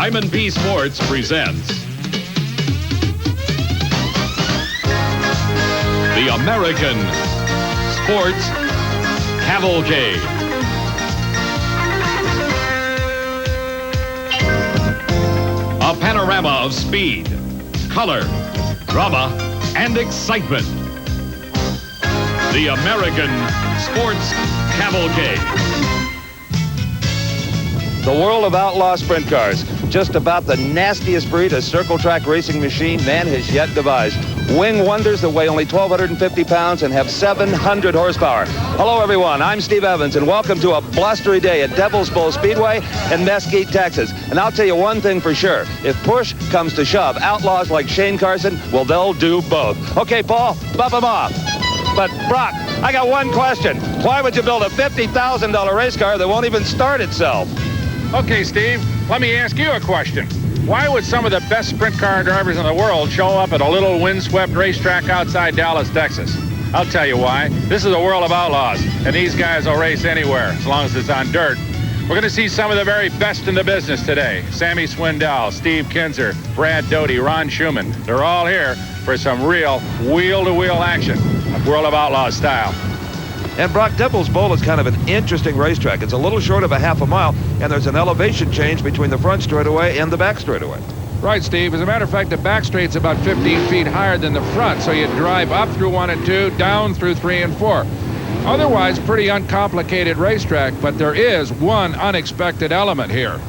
Diamond B Sports presents the American Sports Cavalcade. A panorama of speed, color, drama, and excitement. The American Sports Cavalcade. The world of outlaw sprint cars. Just about the nastiest breed of circle track racing machine man has yet devised. Wing wonders that weigh only 1,250 pounds and have 700 horsepower. Hello, everyone. I'm Steve Evans, and welcome to a blustery day at Devil's Bowl Speedway in Mesquite, Texas. And I'll tell you one thing for sure. If push comes to shove, outlaws like Shane Carson, well, they'll do both. Okay, Paul, bump them off. But, Brock, I got one question. Why would you build a $50,000 race car that won't even start itself? Okay, Steve, let me ask you a question. Why would some of the best sprint car drivers in the world show up at a little windswept racetrack outside Dallas, Texas? I'll tell you why. This is a world of outlaws, and these guys will race anywhere as long as it's on dirt. We're going to see some of the very best in the business today. Sammy Swindell, Steve Kinzer, Brad Doty, Ron Schumann. They're all here for some real wheel-to-wheel action, World of Outlaws style. And Brock, Devil's Bowl is kind of an interesting racetrack. It's a little short of a half a mile, and there's an elevation change between the front straightaway and the back straightaway. Right, Steve. As a matter of fact, the back straight's about 15 feet higher than the front, so you drive up through 1 and 2, down through 3 and 4. Otherwise, pretty uncomplicated racetrack, but there is one unexpected element here.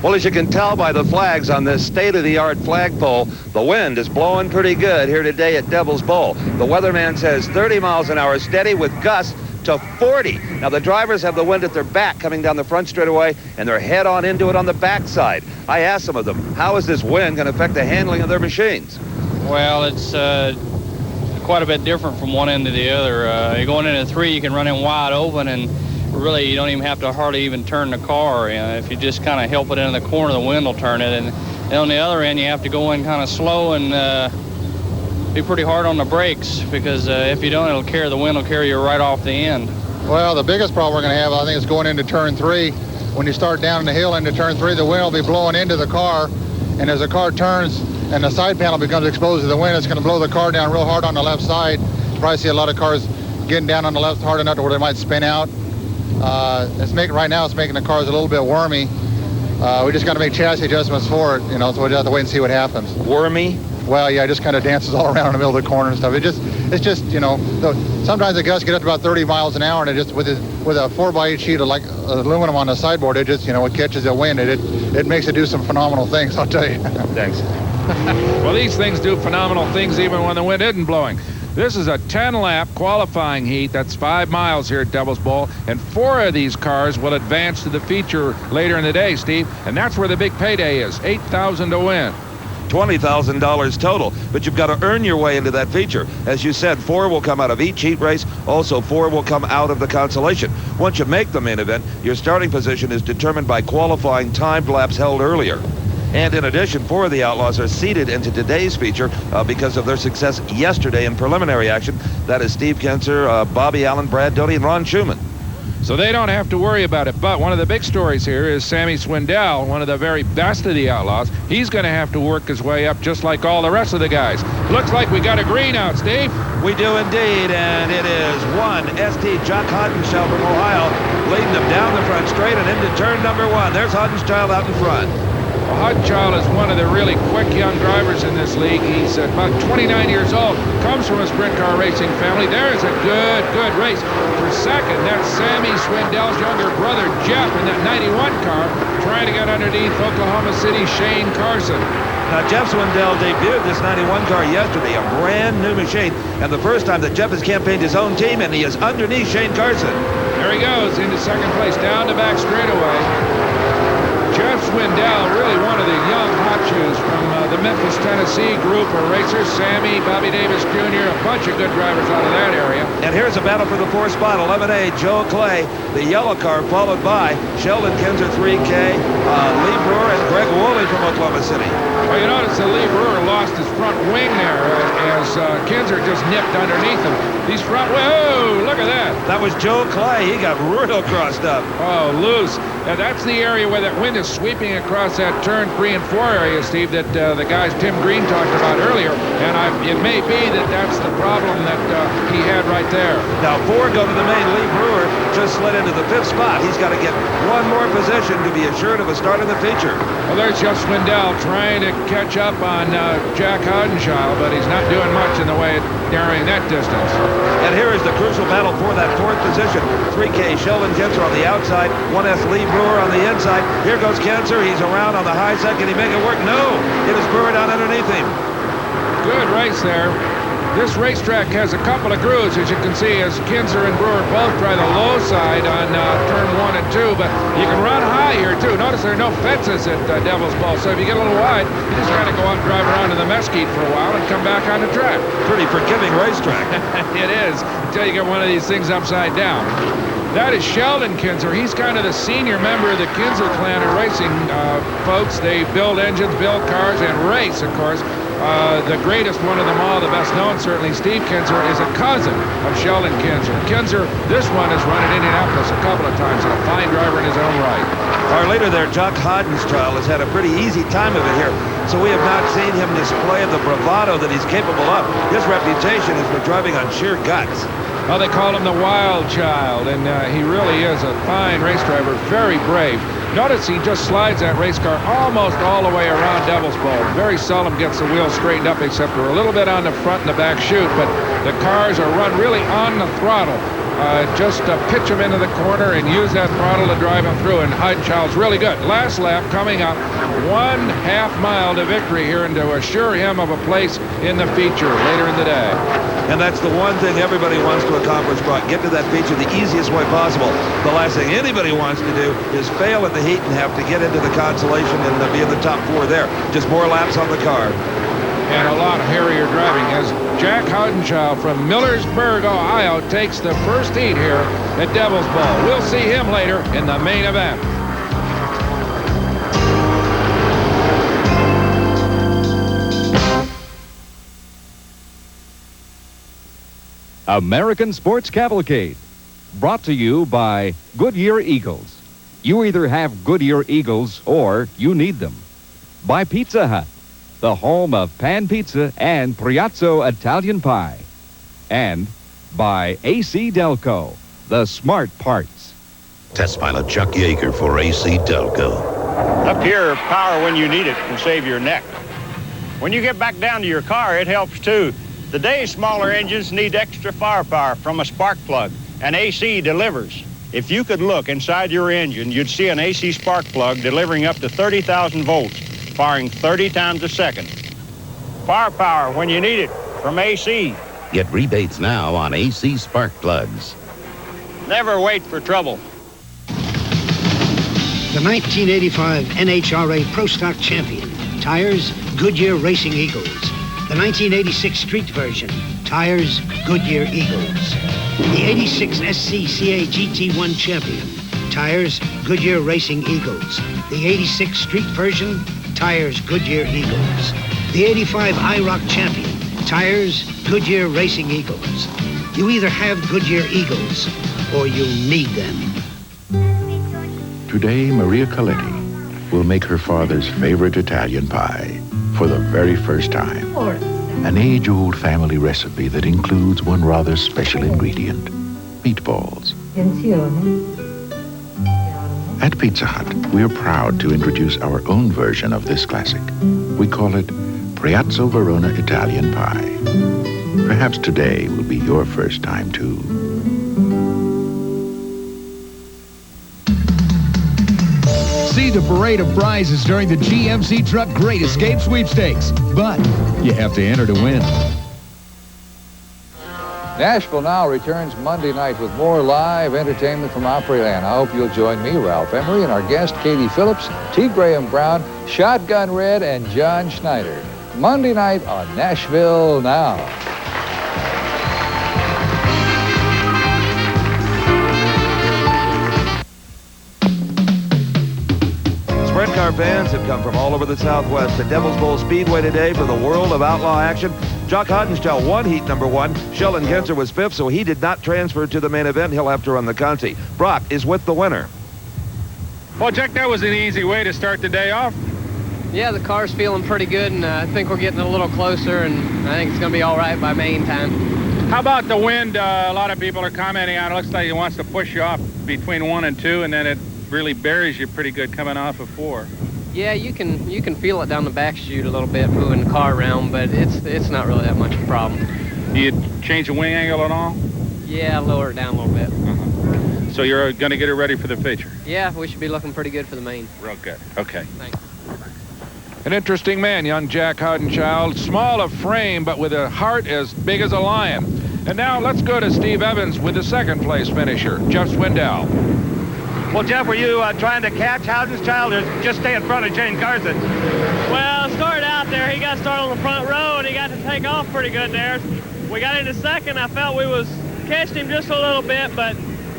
Well, as you can tell by the flags on this state-of-the-art flagpole, the wind is blowing pretty good here today at Devil's Bowl. The weatherman says 30 miles an hour steady with gusts to 40. Now, the drivers have the wind at their back coming down the front straightaway, and they're head on into it on the backside. I asked some of them, how is this wind going to affect the handling of their machines? Well, it's quite a bit different from one end to the other. You're going into 3, you can run in wide open, and really you don't even have to hardly even turn the car. If you just kind of help it into the corner, the wind will turn it. And on the other end, you have to go in kind of slow and be pretty hard on the brakes, because if you don't, the wind will carry you right off the end. Well, the biggest problem we're going to have, I think, is going into turn 3. When you start down the hill into turn 3, the wind will be blowing into the car, and as the car turns and the side panel becomes exposed to the wind, it's going to blow the car down real hard on the left side. You probably see a lot of cars getting down on the left hard enough to where they might spin out. Right now it's making the cars a little bit wormy. We just got to make chassis adjustments for it, so we'll have to wait and see what happens. Wormy? Well, yeah, it just kind of dances all around in the middle of the corner and stuff. It's just, sometimes the gusts get up to about 30 miles an hour, and it just, with a 4x8 sheet of like aluminum on the sideboard, it just, it catches the wind, and it makes it do some phenomenal things, I'll tell you. Thanks. Well, these things do phenomenal things even when the wind isn't blowing. This is a 10-lap qualifying heat. That's 5 miles here at Devil's Bowl, and 4 of these cars will advance to the feature later in the day, Steve, and that's where the big payday is. $8,000 to win. $20,000 total, but you've got to earn your way into that feature. As you said, 4 will come out of each heat race. Also, 4 will come out of the Consolation. Once you make the main event, your starting position is determined by qualifying timed laps held earlier. And in addition, 4 of the Outlaws are seeded into today's feature because of their success yesterday in preliminary action. That is Steve Kinzer, Bobby Allen, Brad Doty, and Ron Schumann. So they don't have to worry about it. But one of the big stories here is Sammy Swindell, one of the very best of the Outlaws. He's going to have to work his way up just like all the rest of the guys. Looks like we got a green out, Steve. We do indeed, and it is one ST Jock Hodenschild from Ohio leading them down the front straight and into turn number 1. There's Hodenschild out in front. Well, Hodenschild is one of the really quick young drivers in this league. He's about 29 years old, comes from a sprint car racing family. There's a good race. For second, that's Sammy Swindell's younger brother, Jeff, in that 91 car, trying to get underneath Oklahoma City Shane Carson. Now, Jeff Swindell debuted this 91 car yesterday, a brand new machine, and the first time that Jeff has campaigned his own team, and he is underneath Shane Carson. There he goes into second place, down the back straightaway. Jeff Swindell, really one of the young hot shoes from the Memphis, Tennessee group of racers. Sammy, Bobby Davis Jr., a bunch of good drivers out of that area. And here's a battle for the 4th spot. 11A, Joe Clay, the yellow car, followed by Sheldon Kinzer, 3K, Lee Brewer, and Greg Woolley from Oklahoma City. Well, you notice that Lee Brewer lost his front wing there as Kinzer just nipped underneath him. These front, whoa, look at that. That was Joe Clay. He got real crossed up. Oh, loose. Now, that's the area where that wind is sweeping sweeping across that turn 3 and 4 area, Steve, that the guys Tim Green talked about earlier. And it may be that that's the problem that he had right there. Now 4 go to the main. Lee Brewer just slid into the 5th spot. He's got to get one more position to be assured of a start in the feature. Well, there's Jeff Swindell trying to catch up on Jack Hodenschild, but he's not doing much in the way of narrowing that distance. And here is the crucial battle for that 4th position. 3K Sheldon Kinzer on the outside, 1S Lee Brewer on the inside. Here goes Kinzer. He's around on the high side. Can he make it work? No. It is Brewer down underneath him. Good race there. This racetrack has a couple of grooves, as you can see, as Kinzer and Brewer both try the low side on turn 1 and 2, but you can run high here, too. Notice there are no fences at Devil's Bowl, so if you get a little wide, you just got to go out and drive around in the Mesquite for a while and come back on the track. Pretty forgiving racetrack. It is, until you get one of these things upside down. That is Sheldon Kinzer. He's kind of the senior member of the Kinzer clan of racing folks. They build engines, build cars, and race, of course. The greatest one of them all, the best known certainly, Steve Kinzer, is a cousin of Sheldon Kinzer. Kinzer, this one has run at Indianapolis a couple of times, and a fine driver in his own right. Our leader there, Jock Hodenschild, has had a pretty easy time of it here, so we have not seen him display the bravado that he's capable of. His reputation is for driving on sheer guts. Well, they call him the Wild Child, and he really is a fine race driver, very brave. Notice he just slides that race car almost all the way around Devil's Bowl. Very seldom gets the wheels straightened up except for a little bit on the front and the back chute, but the cars are run really on the throttle. Just pitch them into the corner and use that throttle to drive them through, and Hodenschild's really good. Last lap coming up, 1/2 mile to victory here, and to assure him of a place in the feature later in the day. And that's the one thing everybody wants to accomplish, Brock. Get to that feature the easiest way possible. The last thing anybody wants to do is fail at the heat and have to get into the Consolation and be in the top 4 there. Just more laps on the car. And a lot hairier driving as Jack Hodenschild from Millersburg, Ohio, takes the first heat here at Devil's Bowl. We'll see him later in the main event. American Sports Cavalcade, brought to you by Goodyear Eagles. You either have Goodyear Eagles or you need them. By Pizza Hut, the home of pan pizza and Priazzo Italian pie. And by AC Delco, the smart parts. Test pilot Chuck Yeager for AC Delco. Up here, power when you need it can save your neck. When you get back down to your car, it helps too. Today's smaller engines need extra firepower from a spark plug, and AC delivers. If you could look inside your engine, you'd see an AC spark plug delivering up to 30,000 volts, firing 30 times a second. Firepower when you need it from AC. Get rebates now on AC spark plugs. Never wait for trouble. The 1985 NHRA Pro Stock Champion. Tires, Goodyear Racing Eagles. The 1986 Street version. Tires, Goodyear Eagles. The 86 SCCA GT1 Champion. Tires, Goodyear Racing Eagles. The 86 Street version. Tires, Goodyear Eagles. The 85 IROC Champion. Tires, Goodyear Racing Eagles. You either have Goodyear Eagles or you need them. Today, Maria Coletti will make her father's favorite Italian pie for the very first time. An age-old family recipe that includes one rather special ingredient, meatballs. At Pizza Hut, we are proud to introduce our own version of this classic. We call it Priazzo Verona Italian Pie. Perhaps today will be your first time, too. See the parade of prizes during the GMC Truck Great Escape Sweepstakes. But you have to enter to win. Nashville Now returns Monday night with more live entertainment from Opryland. I hope you'll join me, Ralph Emery, and our guest, Katie Phillips, T. Graham Brown, Shotgun Red, and John Schneider. Monday night on Nashville Now. Sprint car fans have come from all over the Southwest to Devil's Bowl Speedway today for the World of Outlaw action. Jock Hodenschild won heat number 1. Sheldon Kinzer was 5th, so he did not transfer to the main event. He'll have to run the Conti. Brock is with the winner. Well, Jack, that was an easy way to start the day off. Yeah, the car's feeling pretty good, and I think we're getting a little closer, and I think it's going to be all right by main time. How about the wind? A lot of people are commenting on it. Looks like it wants to push you off between 1 and 2, and then it really buries you pretty good coming off of 4. Yeah, you can feel it down the back chute a little bit, moving the car around, but it's not really that much of a problem. Do you change the wing angle at all? Yeah, lower it down a little bit. So you're going to get it ready for the feature? Yeah, we should be looking pretty good for the main. Real good. Okay. Thanks. An interesting man, young Jack Haudenchild. Small of frame, but with a heart as big as a lion. And now let's go to Steve Evans with the second place finisher, Jeff Swindell. Well, Jeff, were you trying to catch Haudenchild or just stay in front of Jane Carson? Well, I started out there. He got started on the front row, and he got to take off pretty good there. We got into second. I felt we was catching him just a little bit, but,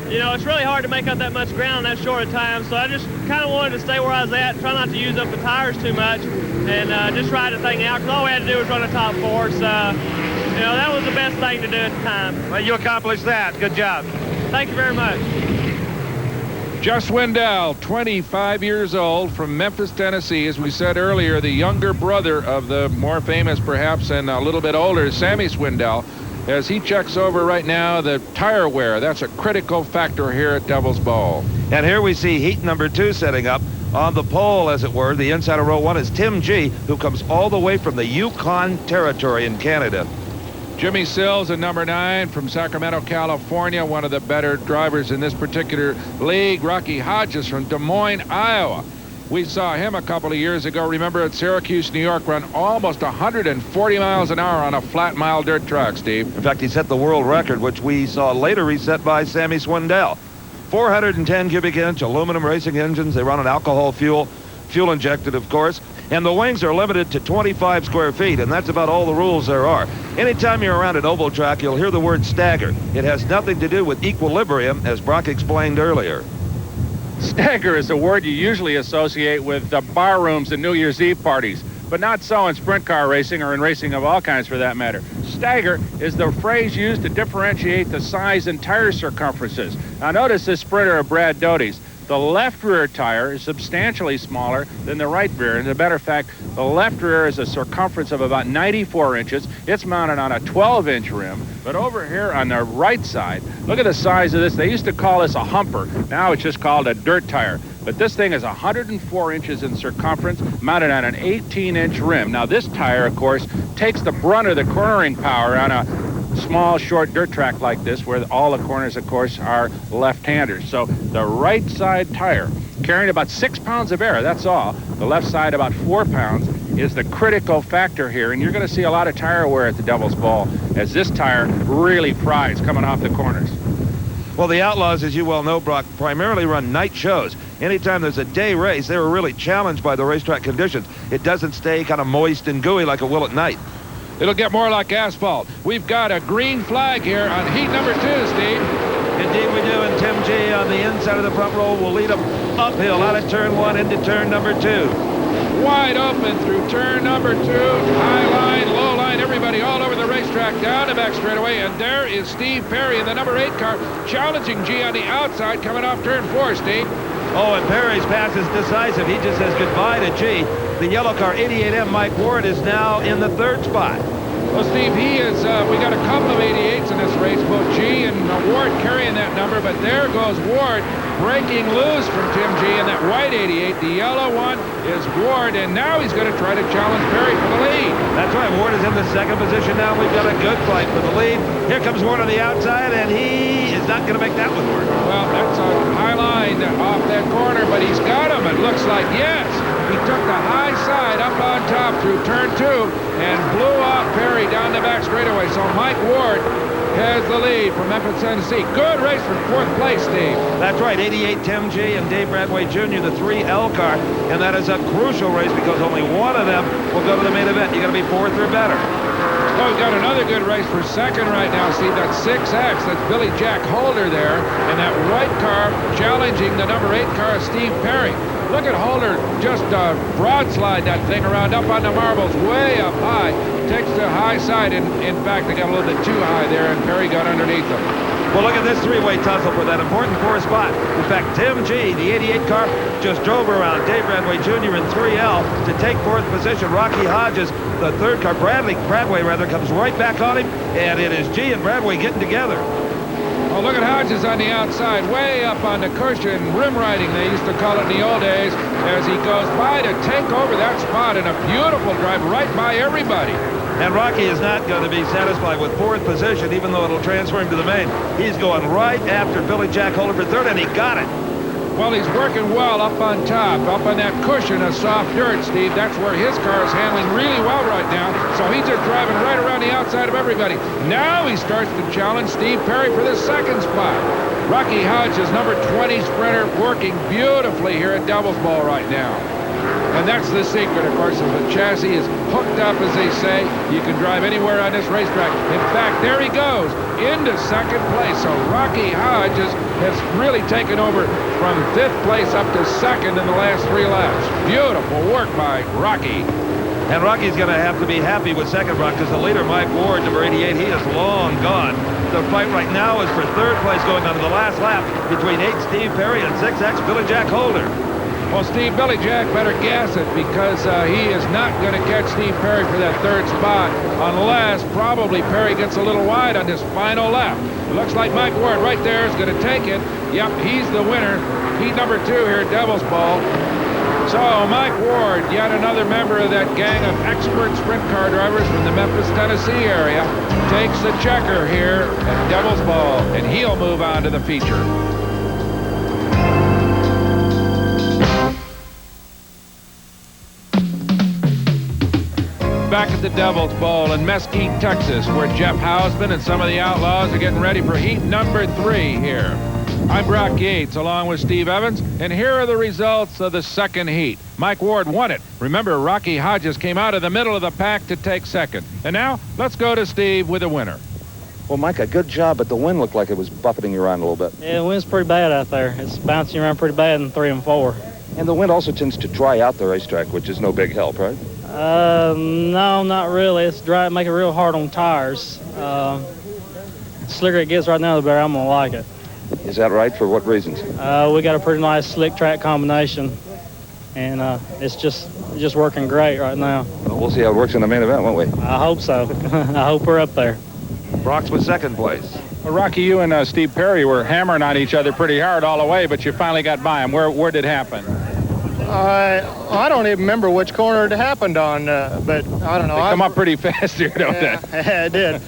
you know, it's really hard to make up that much ground in that short of time. So I just kind of wanted to stay where I was at, try not to use up the tires too much, and just ride the thing out, because all we had to do was run the top 4. So, you know, that was the best thing to do at the time. Well, you accomplished that. Good job. Thank you very much. Jeff Swindell, 25 years old, from Memphis, Tennessee. As we said earlier, the younger brother of the more famous, perhaps, and a little bit older, Sammy Swindell, as he checks over right now the tire wear. That's a critical factor here at Devil's Bowl. And here we see heat number 2 setting up on the pole, as it were. The inside of row 1 is Tim G., who comes all the way from the Yukon Territory in Canada. Jimmy Sills in number 9 from Sacramento, California, one of the better drivers in this particular league. Rocky Hodges from Des Moines, Iowa. We saw him a couple of years ago, remember, at Syracuse, New York, run almost 140 miles an hour on a flat mile dirt track, Steve. In fact, he set the world record, which we saw later reset by Sammy Swindell. 410 cubic inch aluminum racing engines. They run on alcohol fuel injected, of course. And the wings are limited to 25 square feet, and that's about all the rules there are. Anytime you're around an oval track, you'll hear the word stagger. It has nothing to do with equilibrium, as Brock explained earlier. Stagger is a word you usually associate with the bar rooms and New Year's Eve parties, but not so in sprint car racing or in racing of all kinds for that matter. Stagger is the phrase used to differentiate the size and tire circumferences. Now notice this sprinter of Brad Doty's. The left rear tire is substantially smaller than the right rear. As a matter of fact, the left rear is a circumference of about 94 inches. It's mounted on a 12-inch rim. But over here on the right side, look at the size of this. They used to call this a humper. Now it's just called a dirt tire. But this thing is 104 inches in circumference, mounted on an 18-inch rim. Now this tire, of course, takes the brunt of the cornering power on a small, short dirt track like this, where all the corners, of course, are left-handers. So the right side tire, carrying about 6 pounds of air, that's all. The left side about 4 pounds is the critical factor here. And you're going to see a lot of tire wear at the Devil's Bowl, as this tire really fries coming off the corners. Well, the Outlaws, as you well know, Brock, primarily run night shows. Anytime there's a day race, they were really challenged by the racetrack conditions. It doesn't stay kind of moist and gooey like it will at night. It'll get more like asphalt. We've got a green flag here on heat number 2, Steve. Indeed we do, and Tim G on the inside of the front row will lead them uphill out of turn 1 into turn number 2. Wide open through turn number 2. High line, low line, everybody all over the racetrack, down the back straightaway, and there is Steve Perry in the number 8 car, challenging G on the outside, coming off turn 4, Steve. Oh, and Perry's pass is decisive. He just says goodbye to G. The yellow car, 88M Mike Ward, is now in the 3rd spot. Well, Steve, he is, we got a couple of 88s in this race, both G and Ward carrying that number, but there goes Ward breaking loose from Tim G in that white 88. The yellow one is Ward, and now he's going to try to challenge Perry for the lead. That's right, Ward is in the 2nd position now. We've got a good fight for the lead. Here comes Ward on the outside, and he is not going to make that one work. Well, that's a high line off that corner, but he's got him, it looks like, yes. He took the high side up on top through turn 2 and blew off Perry down the back straightaway. So Mike Ward has the lead from Memphis, Tennessee. Good race for 4th place, Steve. That's right, 88 Tim G and Dave Bradway Jr., the 3L car. And that is a crucial race because only one of them will go to the main event. You got to be 4th or better. Oh, we've got another good race for 2nd right now, Steve. That's 6X. That's Billy Jack Holder there. And that white car challenging the number 8 car, Steve Perry. Look at Holder just broadslide that thing around up on the marbles, way up high. Takes the high side, and in fact, they got a little bit too high there, and Perry got underneath them. Well, look at this three-way tussle for that important fourth spot. In fact, Tim G, the 88 car, just drove around Dave Bradway Jr. in 3L to take fourth position. Rocky Hodges, the third car, Bradway comes right back on him, and it is G and Bradway getting together. Oh, look at Hodges on the outside, way up on the cushion, rim riding, they used to call it in the old days, as he goes by to take over that spot in a beautiful drive right by everybody. And Rocky is not going to be satisfied with fourth position, even though it'll transfer him to the main. He's going right after Billy Jack Holder for third, and he got it. Well, he's working well up on top, up on that cushion of soft dirt, Steve. That's where his car is handling really well right now. So he's just driving right around the outside of everybody. Now he starts to challenge Steve Perry for the second spot. Rocky Hodges, number 20 sprinter, working beautifully here at Devil's Bowl right now. And that's the secret, of course, if the chassis is hooked up, as they say, you can drive anywhere on this racetrack. In fact, there he goes into second place. So Rocky Hodges has really taken over from fifth place up to second in the last 3 laps. Beautiful work by Rocky. And Rocky's going to have to be happy with second, Brock, because the leader, Mike Ward, number 88, he is long gone. The fight right now is for third place going on to the last lap between 8 Steve Perry and 6X Billy Jack Holder. Well, Steve, Billy Jack better gas it, because he is not going to catch Steve Perry for that third spot unless probably Perry gets a little wide on this final lap. It looks like Mike Ward right there is going to take it. Yep, he's the winner. Heat number 2 here at Devil's Bowl. So Mike Ward, yet another member of that gang of expert sprint car drivers from the Memphis, Tennessee area, takes the checker here at Devil's Bowl, and he'll move on to the feature. Back at the Devil's Bowl in Mesquite, Texas, where Jeff Hausman and some of the Outlaws are getting ready for heat number 3 here. I'm Brock Yates along with Steve Evans, and here are the results of the second heat. Mike Ward won it. Remember, Rocky Hodges came out of the middle of the pack to take second. And now, let's go to Steve with the winner. Well, Mike, a good job, but the wind looked like it was buffeting you around a little bit. Yeah, the wind's pretty bad out there. It's bouncing around pretty bad in 3 and 4. And the wind also tends to dry out the racetrack, which is no big help, right? No, not really. It's dry, make it real hard on tires. The slicker it gets right now, the better I'm gonna like it. Is that right? For what reasons? We got a pretty nice slick track combination, and it's just working great right now. Well, we'll see how it works in the main event, won't we? I hope so. I hope we're up there. Brock's with second place. Well, Rocky, you and Steve Perry were hammering on each other pretty hard all the way, but you finally got by him. Where did it happen? I don't even remember which corner it happened on, but I don't know. They come up pretty fast here, don't they? Yeah, it did.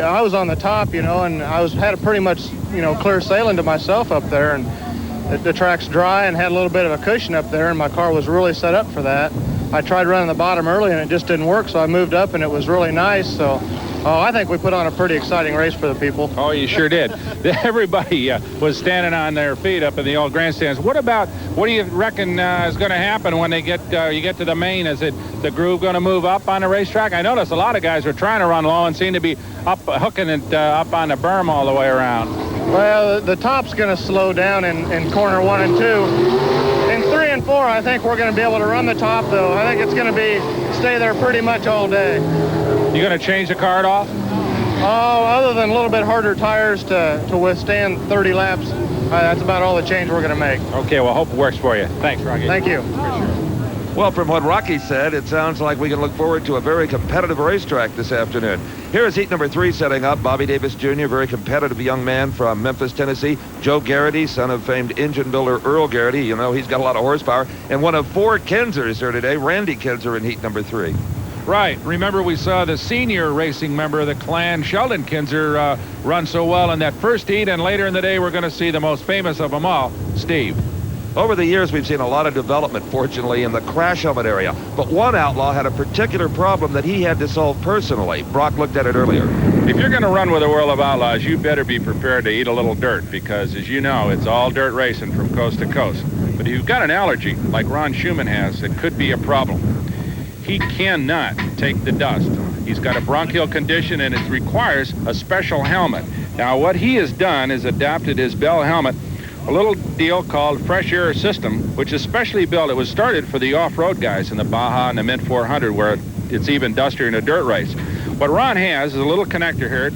I was on the top, you know, and had a pretty much, clear sailing to myself up there, and the track's dry and had a little bit of a cushion up there, and my car was really set up for that. I tried running the bottom early, and it just didn't work, so I moved up, and it was really nice. So I think we put on a pretty exciting race for the people. Oh, you sure did. Everybody was standing on their feet up in the old grandstands. What do you reckon is going to happen when you get to the main? Is it the groove going to move up on the racetrack? I noticed a lot of guys were trying to run low and seem to be hooking it up on the berm all the way around. Well, the top's going to slow down in corner 1 and 2. In 3 and 4, I think we're going to be able to run the top, though. I think it's going to stay there pretty much all day. You going to change the car at all? Oh, other than a little bit harder tires to withstand 30 laps, that's about all the change we're going to make. Okay, well, hope it works for you. Thanks, Rocky. Thank you. Well, from what Rocky said, it sounds like we can look forward to a very competitive racetrack this afternoon. Here is heat number 3 setting up. Bobby Davis Jr., very competitive young man from Memphis, Tennessee. Joe Garrity, son of famed engine builder Earl Garrity. You know, he's got a lot of horsepower. And one of 4 Kensers here today, Randy Kinzer in heat number 3. Right. Remember, we saw the senior racing member of the clan, Sheldon Kinzer, run so well in that first heat, and later in the day we're going to see the most famous of them all, Steve. Over the years, we've seen a lot of development, fortunately, in the crash helmet area. But one outlaw had a particular problem that he had to solve personally. Brock looked at it earlier. If you're going to run with the World of Outlaws, you better be prepared to eat a little dirt, because, as you know, it's all dirt racing from coast to coast. But if you've got an allergy, like Ron Schumann has, it could be a problem. He cannot take the dust. He's got a bronchial condition, and it requires a special helmet. Now, what he has done is adapted his Bell helmet, a little deal called Fresh Air System, which is specially built. It was started for the off-road guys in the Baja and the Mint 400, where it's even dustier in a dirt race. What Ron has is a little connector here.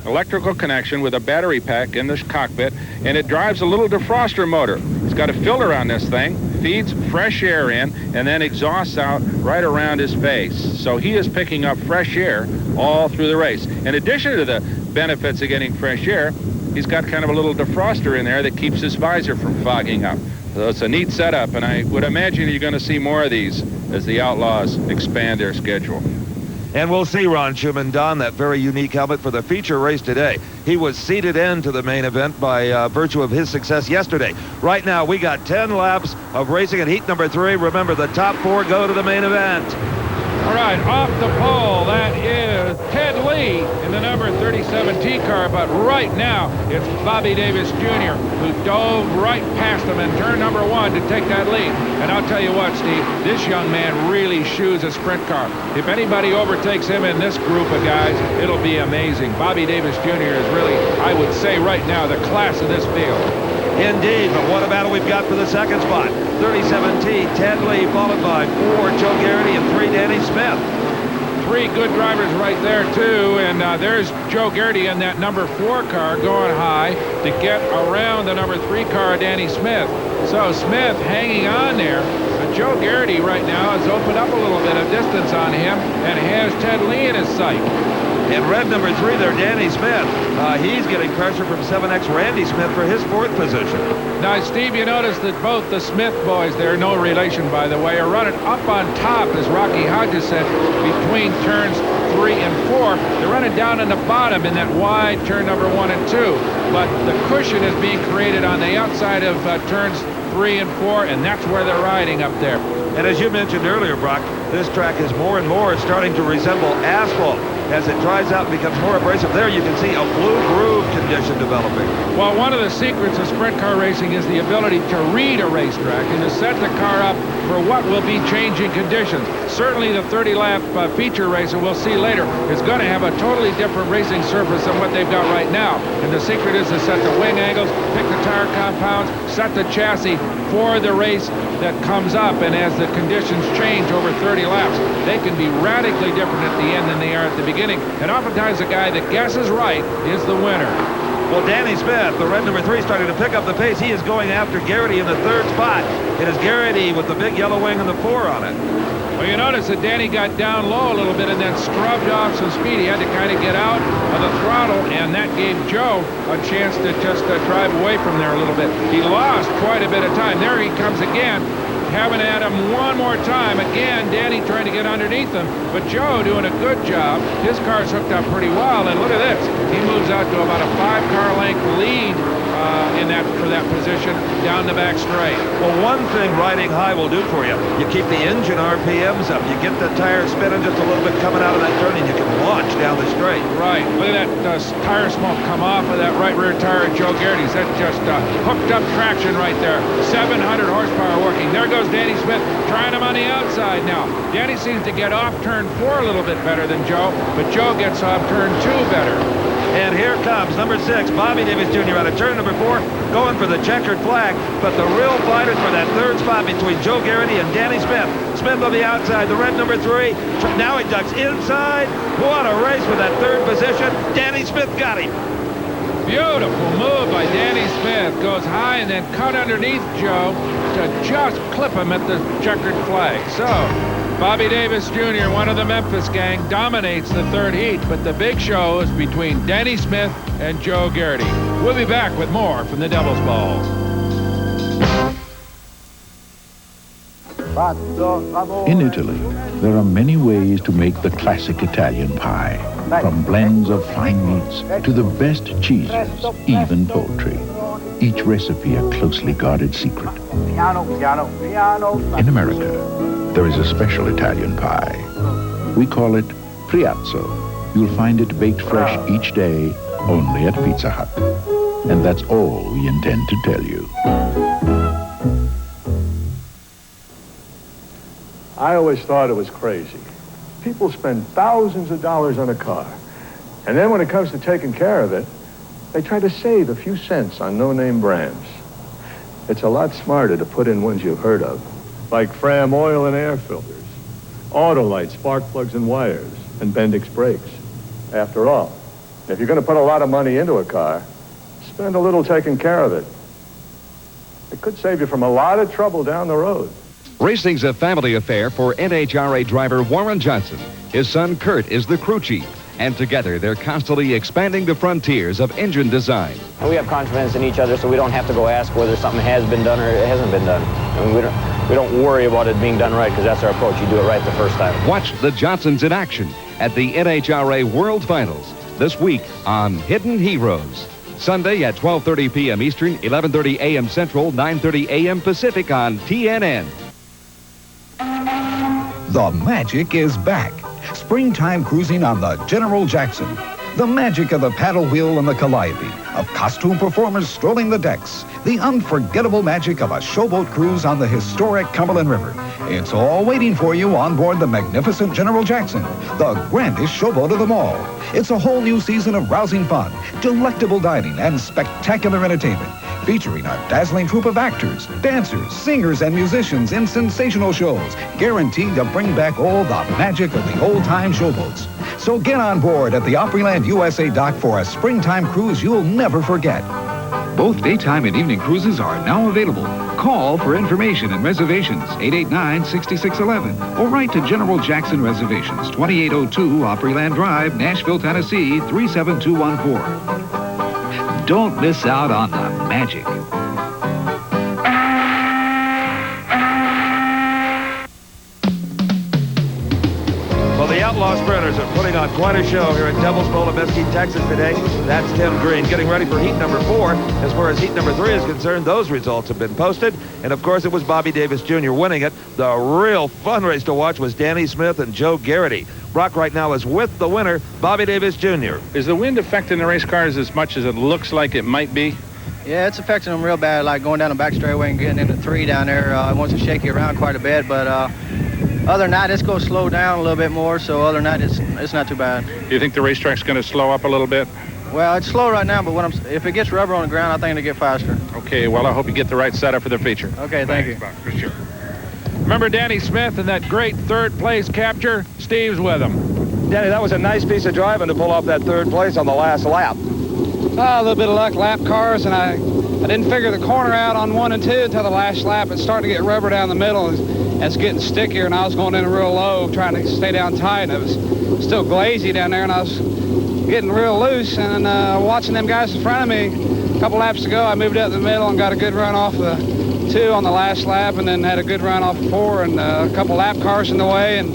electrical connection with a battery pack in the cockpit, and it drives a little defroster motor. He's got a filter on this thing, feeds fresh air in, and then exhausts out right around his face. So he is picking up fresh air all through the race. In addition to the benefits of getting fresh air, he's got kind of a little defroster in there that keeps his visor from fogging up. So it's a neat setup, and I would imagine you're going to see more of these as the Outlaws expand their schedule. And we'll see Ron Schumann don that very unique helmet for the feature race today. He was seated into the main event by virtue of his success yesterday. Right now, we got 10 laps of racing in heat number 3. Remember, the top 4 go to the main event. All right, off the pole, that is Ted Lee in the number 37T car, but right now it's Bobby Davis Jr. who dove right past him in turn number 1 to take that lead. And I'll tell you what, Steve, this young man really shoes a sprint car. If anybody overtakes him in this group of guys, it'll be amazing. Bobby Davis Jr. is really, I would say right now, the class of this field. Indeed, but what a battle we've got for the second spot. 37T, Ted Lee, followed by 4, Joe Garrity, and 3, Danny Smith. 3 good drivers right there, too, and there's Joe Garrity in that number 4 car going high to get around the number 3 car, Danny Smith. So Smith hanging on there, but Joe Garrity right now has opened up a little bit of distance on him and has Ted Lee in his sight. In red number 3 there, Danny Smith. He's getting pressure from 7X Randy Smith for his 4th position. Now, Steve, you notice that both the Smith boys, they're no relation, by the way, are running up on top, as Rocky Hodges said, between turns 3 and 4. They're running down in the bottom in that wide turn number 1 and 2. But the cushion is being created on the outside of turns 3 and 4, and that's where they're riding up there. And as you mentioned earlier, Brock, this track is more and more starting to resemble asphalt. As it dries out and becomes more abrasive, there you can see a blue groove condition developing. Well, one of the secrets of sprint car racing is the ability to read a racetrack and to set the car up for what will be changing conditions. Certainly the 30-lap feature race, and we'll see later, is going to have a totally different racing surface than what they've got right now. And the secret is to set the wing angles, pick the tire compounds, set the chassis for the race that comes up. And as the conditions change over 30 laps, they can be radically different at the end than they are at the beginning. And oftentimes the guy that guesses right is the winner. Well, Danny Smith, the red number 3, starting to pick up the pace. He is going after Garrity in the 3rd spot. It is Garrity with the big yellow wing and the 4 on it. Well, you notice that Danny got down low a little bit and then scrubbed off some speed. He had to kind of get out of the throttle, and that gave Joe a chance to just drive away from there a little bit. He lost quite a bit of time. There he comes again. Having at him one more time. Again, Danny trying to get underneath him, but Joe doing a good job. His car's hooked up pretty well, and look at this. He moves out to about a 5-car length lead for that position down the back straight. Well, one thing riding high will do for you, you keep the engine RPMs up. You get the tires spinning just a little bit coming out of that turn, and you can launch down the straight. Right. Look at that tire smoke come off of that right rear tire of Joe Garrity's. That's just hooked up traction right there. 700 horsepower working. There goes Danny Smith trying him on the outside now. Danny seems to get off turn 4 a little bit better than Joe, but Joe gets off turn 2 better. And here comes number 6, Bobby Davis Jr. out of turn number 4, going for the checkered flag. But the real fighters for that 3rd spot between Joe Garrity and Danny Smith. Smith on the outside, the red number 3. Now he ducks inside. What a race with that 3rd position. Danny Smith got him. Beautiful move by Danny Smith. Goes high and then cut underneath Joe to just clip him at the checkered flag. So Bobby Davis Jr., one of the Memphis gang, dominates the 3rd heat, but the big show is between Danny Smith and Joe Garrity. We'll be back with more from the Devil's Balls. In Italy, there are many ways to make the classic Italian pie. From blends of fine meats to the best cheeses, even poultry. Each recipe a closely guarded secret. In America, there is a special Italian pie. We call it Priazzo. You'll find it baked fresh each day, only at Pizza Hut. And that's all we intend to tell you. I always thought it was crazy. People spend thousands of dollars on a car, and then when it comes to taking care of it, they try to save a few cents on no-name brands. It's a lot smarter to put in ones you've heard of, like Fram oil and air filters, Autolite spark plugs and wires, and Bendix brakes. After all, If you're going to put a lot of money into a car, spend a little taking care of it. It could save you from a lot of trouble down the road. Racing's a family affair for NHRA driver Warren Johnson. His son Kurt is the crew chief, and together they're constantly expanding the frontiers of engine design. And we have confidence in each other, so we don't have to go ask whether something has been done or it hasn't been done. I mean, we don't worry about it being done right, because that's our approach. You do it right the first time. Watch the Johnsons in action at the NHRA World Finals this week on Hidden Heroes. Sunday at 12:30 p.m. Eastern, 11:30 a.m. Central, 9:30 a.m. Pacific on TNN. The magic is back. Springtime cruising on the General Jackson. The magic of the paddle wheel and the calliope, of costume performers strolling the decks, the unforgettable magic of a showboat cruise on the historic Cumberland River. It's all waiting for you on board the magnificent General Jackson, the grandest showboat of them all. It's a whole new season of rousing fun, delectable dining, and spectacular entertainment, featuring a dazzling troupe of actors, dancers, singers, and musicians in sensational shows, guaranteed to bring back all the magic of the old-time showboats. So get on board at the Opryland USA dock for a springtime cruise you'll never forget. Both daytime and evening cruises are now available. Call for information and reservations, 889-6611, or write to General Jackson Reservations, 2802 Opryland Drive, Nashville, Tennessee, 37214. Don't miss out on the magic. Well, the Outlaw Sprinters are putting on quite a show here at Devil's Bowl in Mesquite, Texas today. That's Tim Green getting ready for heat number 4. As far as heat number 3 is concerned, those results have been posted. And, of course, it was Bobby Davis Jr. winning it. The real fun race to watch was Danny Smith and Joe Garrity. Brock right now is with the winner, Bobby Davis Jr. Is the wind affecting the race cars as much as it looks like it might be? Yeah, it's affecting them real bad, like going down the back straightaway and getting into 3 down there. It wants to shake you around quite a bit, but other than that, it's going to slow down a little bit more, so other than that, it's not too bad. Do you think the racetrack's going to slow up a little bit? Well, it's slow right now, but if it gets rubber on the ground, I think it'll get faster. Okay, well, I hope you get the right setup for the feature. Okay, thank you. Buck, for sure. Remember Danny Smith and that great third-place capture? Steve's with him. Danny, that was a nice piece of driving to pull off that third place on the last lap. A little bit of luck, lap cars, and I didn't figure the corner out on 1 and 2 until the last lap. It's starting to get rubber down the middle, and it's getting stickier, and I was going in real low, trying to stay down tight, and it was still glazy down there, and I was getting real loose, and watching them guys in front of me. A couple laps ago, I moved up the middle and got a good run off the 2 on the last lap, and then had a good run off of 4, and a couple lap cars in the way, and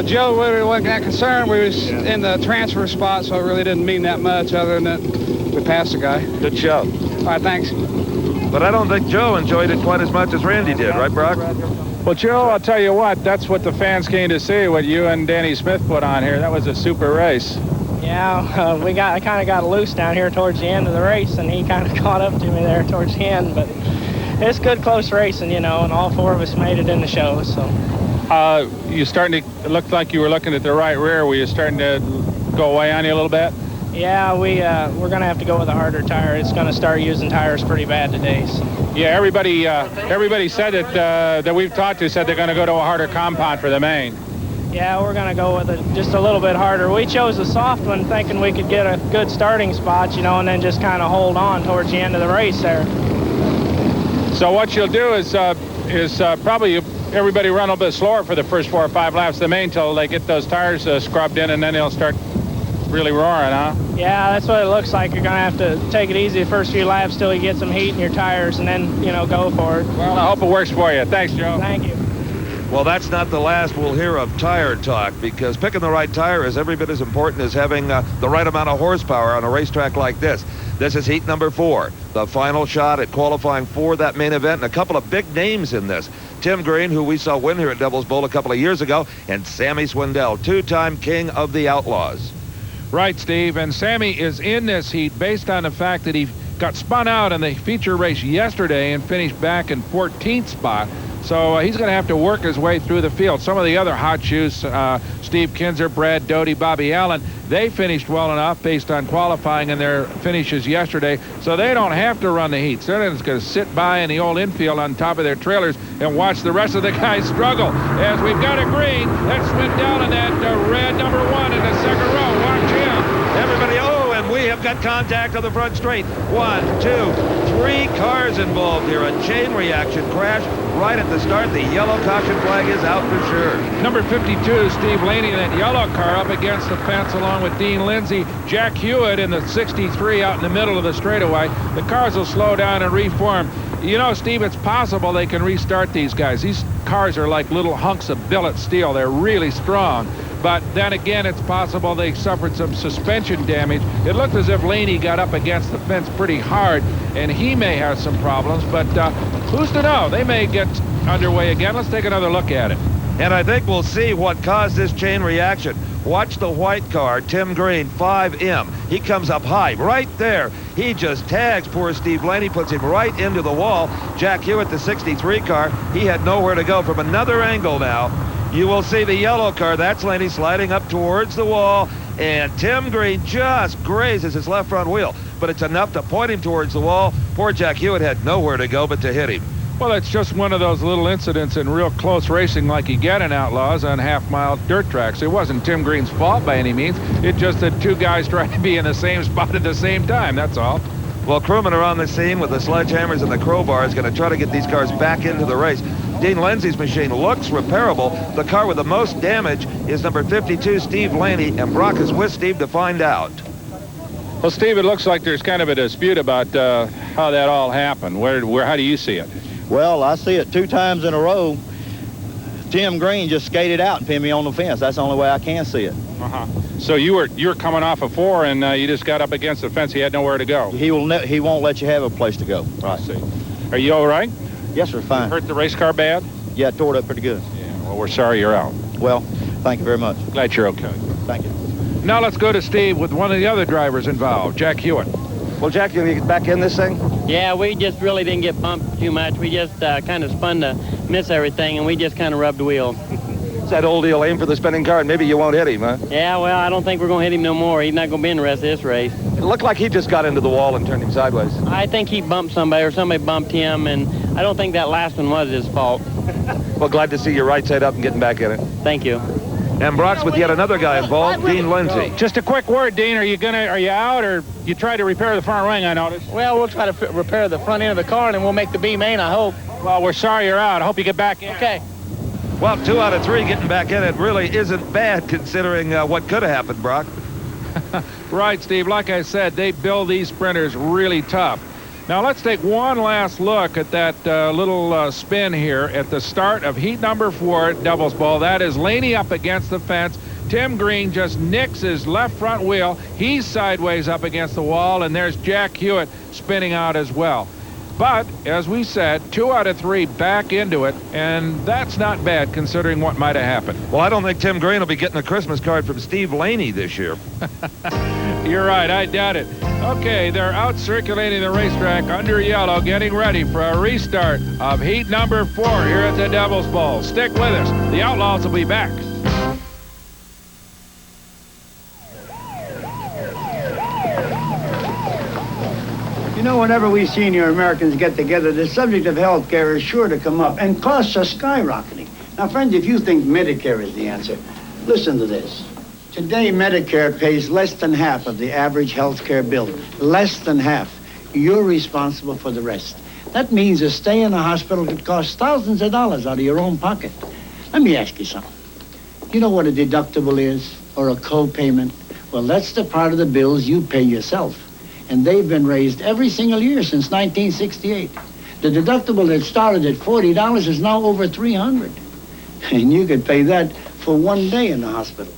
Joe really wasn't that concerned. We was in the transfer spot, so it really didn't mean that much other than that we passed the guy. Good show. All right, thanks. But I don't think Joe enjoyed it quite as much as Randy did, right, Brock? Well, Joe, I'll tell you what, that's what the fans came to see, what you and Danny Smith put on here. That was a super race. Yeah, I kind of got loose down here towards the end of the race, and he kind of caught up to me there towards the end. But it's good, close racing, you know, and all 4 of us made it in the show. So. You starting to look like you were looking at the right rear. Were you starting to go away on you a little bit? Yeah, we're going to have to go with a harder tire. It's going to start using tires pretty bad today. So. Yeah, everybody said that we've talked to said they're going to go to a harder compound for the main. Yeah, we're going to go with it just a little bit harder. We chose a soft one thinking we could get a good starting spot, you know, and then just kind of hold on towards the end of the race there. So what you'll do is probably everybody run a little bit slower for the first 4 or 5 laps of the main till they get those tires scrubbed in, and then they'll start really roaring, huh? Yeah, that's what it looks like. You're going to have to take it easy the first few laps till you get some heat in your tires, and then, you know, go for it. Well, I hope it works for you. Thanks, Joe. Thank you. Well, that's not the last we'll hear of tire talk, because picking the right tire is every bit as important as having the right amount of horsepower on a racetrack like this. This is heat number 4, the final shot at qualifying for that main event, and a couple of big names in this. Tim Green, who we saw win here at Devil's Bowl a couple of years ago, and Sammy Swindell, 2-time king of the Outlaws. Right, Steve, and Sammy is in this heat based on the fact that he got spun out in the feature race yesterday and finished back in 14th spot. So he's going to have to work his way through the field. Some of the other hot shoes, Steve Kinzer, Brad Doty, Bobby Allen, they finished well enough based on qualifying in their finishes yesterday, so they don't have to run the heats. They're just going to sit by in the old infield on top of their trailers and watch the rest of the guys struggle. As we've got a green, that's Swindell in that red number 1 in the second row. Watch him. Everybody, oh, and we have got contact on the front straight. 1, 2, 3 cars involved here. A chain reaction crash right at the start. The yellow caution flag is out for sure. Number 52, Steve Laney, in that yellow car up against the fence along with Dean Lindsay. Jack Hewitt in the 63 out in the middle of the straightaway. The cars will slow down and reform. You know, Steve, it's possible they can restart these guys. These cars are like little hunks of billet steel. They're really strong. But then again, it's possible they suffered some suspension damage. It looked as if Laney got up against the fence pretty hard, and he may have some problems, but who's to know? They may get underway again. Let's take another look at it. And I think we'll see what caused this chain reaction. Watch the white car, Tim Green, 5M. He comes up high, right there. He just tags poor Steve Laney, puts him right into the wall. Jack Hewitt, the 63 car, he had nowhere to go. From another angle now, you will see the yellow car. That's Laney sliding up towards the wall, and Tim Green just grazes his left front wheel. But it's enough to point him towards the wall. Poor Jack Hewitt had nowhere to go but to hit him. Well, it's just one of those little incidents in real close racing like you get in Outlaws on half-mile dirt tracks. It wasn't Tim Green's fault by any means. It's just that two guys trying to be in the same spot at the same time, that's all. Well, crewmen are on the scene with the sledgehammers and the crowbars, going to try to get these cars back into the race. Dean Lindsay's machine looks repairable. The car with the most damage is number 52, Steve Laney, and Brock is with Steve to find out. Well, Steve, it looks like there's kind of a dispute about how that all happened. How do you see it? Well, I see it 2 times in a row. Tim Green just skated out and pinned me on the fence. That's the only way I can see it. So you were coming off of 4 and you just got up against the fence. He had nowhere to go. He won't let you have a place to go. Right. I see. Are you all right? Yes, sir. Fine. Hurt the race car bad? Yeah, tore it up pretty good. Yeah. Well, we're sorry you're out. Well, thank you very much. Glad you're okay. Thank you. Now let's go to Steve with one of the other drivers involved, Jack Hewitt. Well, Jack, you get back in this thing? Yeah, we just really didn't get bumped too much. We just kind of spun to miss everything, and we just kind of rubbed the wheel. It's that old deal, aim for the spinning car, and maybe you won't hit him, huh? Yeah, well, I don't think we're going to hit him no more. He's not going to be in the rest of this race. It looked like he just got into the wall and turned him sideways. I think he bumped somebody, or somebody bumped him, and I don't think that last one was his fault. Well, glad to see you right side up and getting back in it. Thank you. And Brock's with yet another guy involved, Dean Lindsay. Just a quick word, Dean. Are you out, or you try to repair the front wing, I noticed? Well, we'll try to repair the front end of the car, and then we'll make the B main, I hope. Well, we're sorry you're out. I hope you get back in. Okay. Well, 2 out of 3 getting back in it really isn't bad considering what could have happened, Brock. Right, Steve. Like I said, they build these sprinters really tough. Now let's take one last look at that little spin here at the start of heat number 4 at Devil's Bowl. That is Laney up against the fence. Tim Green just nicks his left front wheel. He's sideways up against the wall, and there's Jack Hewitt spinning out as well. But, as we said, 2 out of 3 back into it, and that's not bad considering what might have happened. Well, I don't think Tim Green will be getting a Christmas card from Steve Laney this year. You're right, I doubt it. Okay, they're out circulating the racetrack under yellow, getting ready for a restart of heat number 4 here at the Devil's Bowl. Stick with us. The Outlaws will be back. You know, whenever we senior Americans get together, the subject of health care is sure to come up, and costs are skyrocketing. Now, friends, if you think Medicare is the answer, listen to this. Today, Medicare pays less than half of the average health care bill. Less than half. You're responsible for the rest. That means a stay in a hospital could cost thousands of dollars out of your own pocket. Let me ask you something. You know what a deductible is, or a co-payment? Well, that's the part of the bills you pay yourself. And they've been raised every single year since 1968. The deductible that started at $40 is now over $300. And you could pay that for 1 day in the hospital.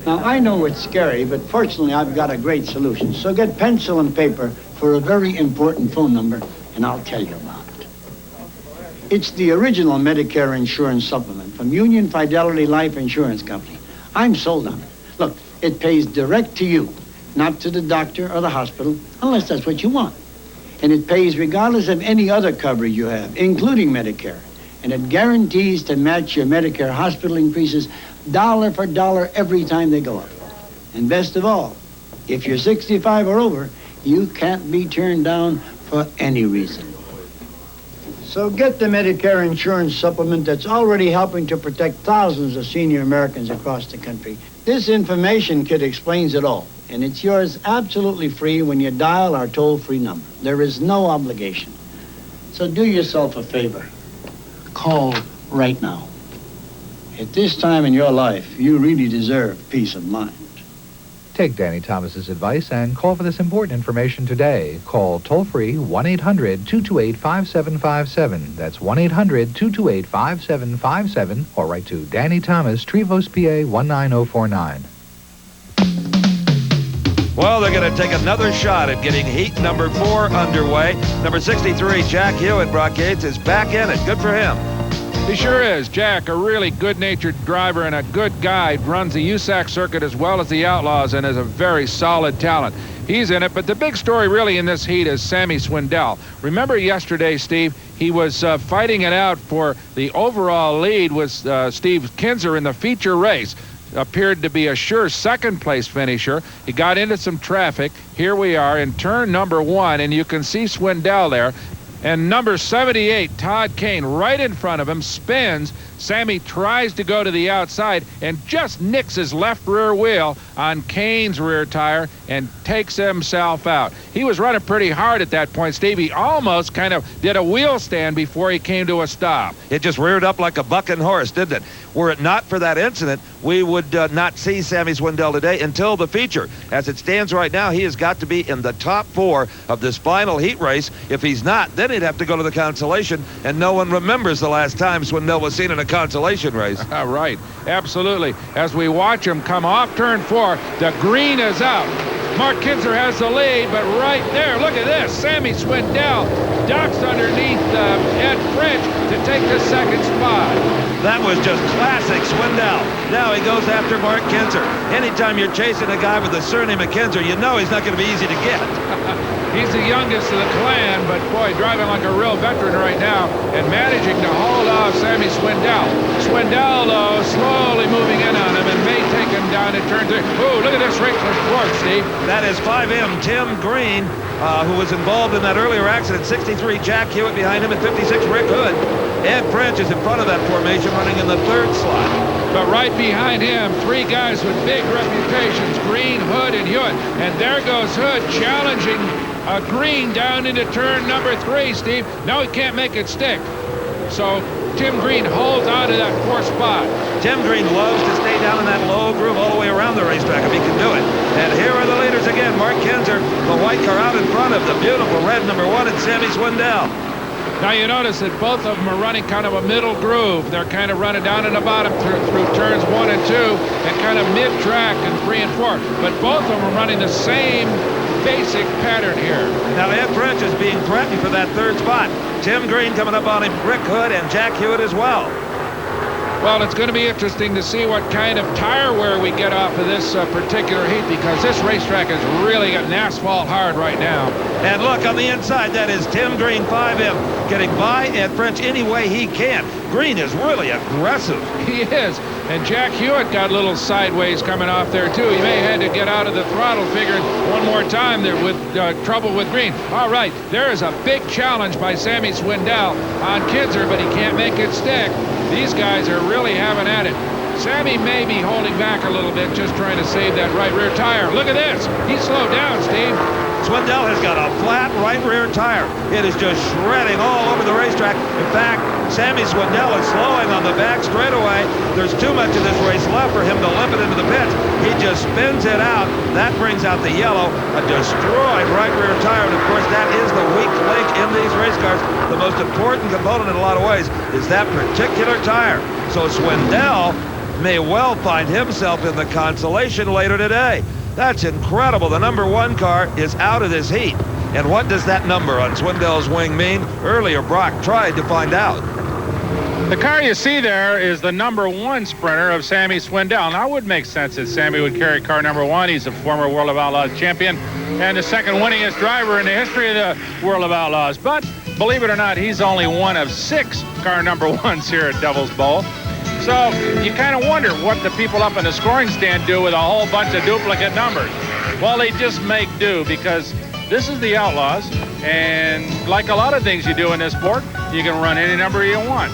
Now, I know it's scary, but fortunately, I've got a great solution. So get pencil and paper for a very important phone number, and I'll tell you about it. It's the original Medicare insurance supplement from Union Fidelity Life Insurance Company. I'm sold on it. Look, it pays direct to you, not to the doctor or the hospital, unless that's what you want. And it pays regardless of any other coverage you have, including Medicare. And it guarantees to match your Medicare hospital increases dollar for dollar every time they go up. And best of all, if you're 65 or over, you can't be turned down for any reason. So get the Medicare insurance supplement that's already helping to protect thousands of senior Americans across the country. This information kit explains it all. and it's yours absolutely free when you dial our toll-free number. There is no obligation. So do yourself a favor. Call right now. At this time in your life, you really deserve peace of mind. Take Danny Thomas's advice and call for this important information today. Call toll-free 1-800-228-5757. That's 1-800-228-5757, or write to Danny Thomas, Trevose, PA 19049. Well, they're going to take another shot at getting heat number 4 underway. Number 63, Jack Hewitt, Brock Yates, is back in it. Good for him. He sure is. Jack, a really good-natured driver and a good guy, runs the USAC circuit as well as the Outlaws and is a very solid talent. He's in it, but the big story really in this heat is Sammy Swindell. Remember yesterday, Steve, he was fighting it out for the overall lead with Steve Kinzer in the feature race. Appeared to be a sure second-place finisher. He got into some traffic. Here we are in turn number 1, and you can see Swindell there. And number 78, Todd Kane, right in front of him, spins. Sammy tries to go to the outside and just nicks his left rear wheel on Kane's rear tire and takes himself out. He was running pretty hard at that point, Steve. He almost kind of did a wheel stand before he came to a stop. It just reared up like a bucking horse, didn't it? Were it not for that incident, we would not see Sammy Swindell today until the feature. As it stands right now, he has got to be in the top 4 of this final heat race. If he's not, then he'd have to go to the Consolation, and no one remembers the last time Swindell was seen in a Consolation race. Right, absolutely. As we watch him come off turn 4, the green is out. Mark Kinzer has the lead, but right there, look at this. Sammy Swindell ducks underneath Ed French to take the second spot. That was just classic Swindell. Now he goes after Mark Kinzer. Anytime you're chasing a guy with the surname of Kinzer, you know he's not going to be easy to get. He's the youngest of the clan, but boy, driving like a real veteran right now and managing to hold off Sammy Swindell. Swindell, though, slowly moving in on him and may take him down in turn 3. Ooh, look at this race report, Steve. That is 5M Tim Green, who was involved in that earlier accident. 63 Jack Hewitt behind him, and 56 Rick Hood. Ed French is in front of that formation, running in the 3rd slot. But right behind him, 3 guys with big reputations, Green, Hood, and Hewitt. And there goes Hood challenging Green down into turn number 3, Steve. Now he can't make it stick. So Tim Green holds on to that 4th spot. Tim Green loves to stay down in that low groove all the way around the racetrack if he can do it. And here are the leaders again. Mark Kinzer, the white car out in front of the beautiful red number 1, and Sammy Swindell. Now you notice that both of them are running kind of a middle groove. They're kind of running down in the bottom through turns 1 and 2 and kind of mid-track in 3 and 4. But both of them are running the same basic pattern here. Now Ed French is being threatened for that 3rd spot. Tim Green coming up on him, Rick Hood, and Jack Hewitt as well. Well, it's going to be interesting to see what kind of tire wear we get off of this particular heat, because this racetrack is really getting asphalt hard right now. And look on the inside, that is Tim Green, 5M, getting by Ed French any way he can. Green is really aggressive. He is. And Jack Hewitt got a little sideways coming off there, too. He may have had to get out of the throttle, figuring one more time there with trouble with Green. All right, there is a big challenge by Sammy Swindell on Kinzer, but he can't make it stick. These guys are really having at it. Sammy may be holding back a little bit, just trying to save that right rear tire. Look at this. He slowed down, Steve. Swindell has got a flat right rear tire. It is just shredding all over the racetrack. In fact, Sammy Swindell is slowing on the back straightaway. There's too much of this race left for him to limp it into the pits. He just spins it out. That brings out the yellow, a destroyed right rear tire. And of course, that is the weak link in these race cars. The most important component in a lot of ways is that particular tire. So Swindell may well find himself in the Consolation later today. That's incredible. The number 1 car is out of this heat. And what does that number on Swindell's wing mean? Earlier, Brock tried to find out. The car you see there is the number 1 sprinter of Sammy Swindell. Now, it would make sense that Sammy would carry car number 1. He's a former World of Outlaws champion and the 2nd winningest driver in the history of the World of Outlaws. But believe it or not, he's only one of 6 car number 1s here at Devil's Bowl. So you kind of wonder what the people up in the scoring stand do with a whole bunch of duplicate numbers. Well, they just make do, because this is the Outlaws, and like a lot of things you do in this sport, you can run any number you want.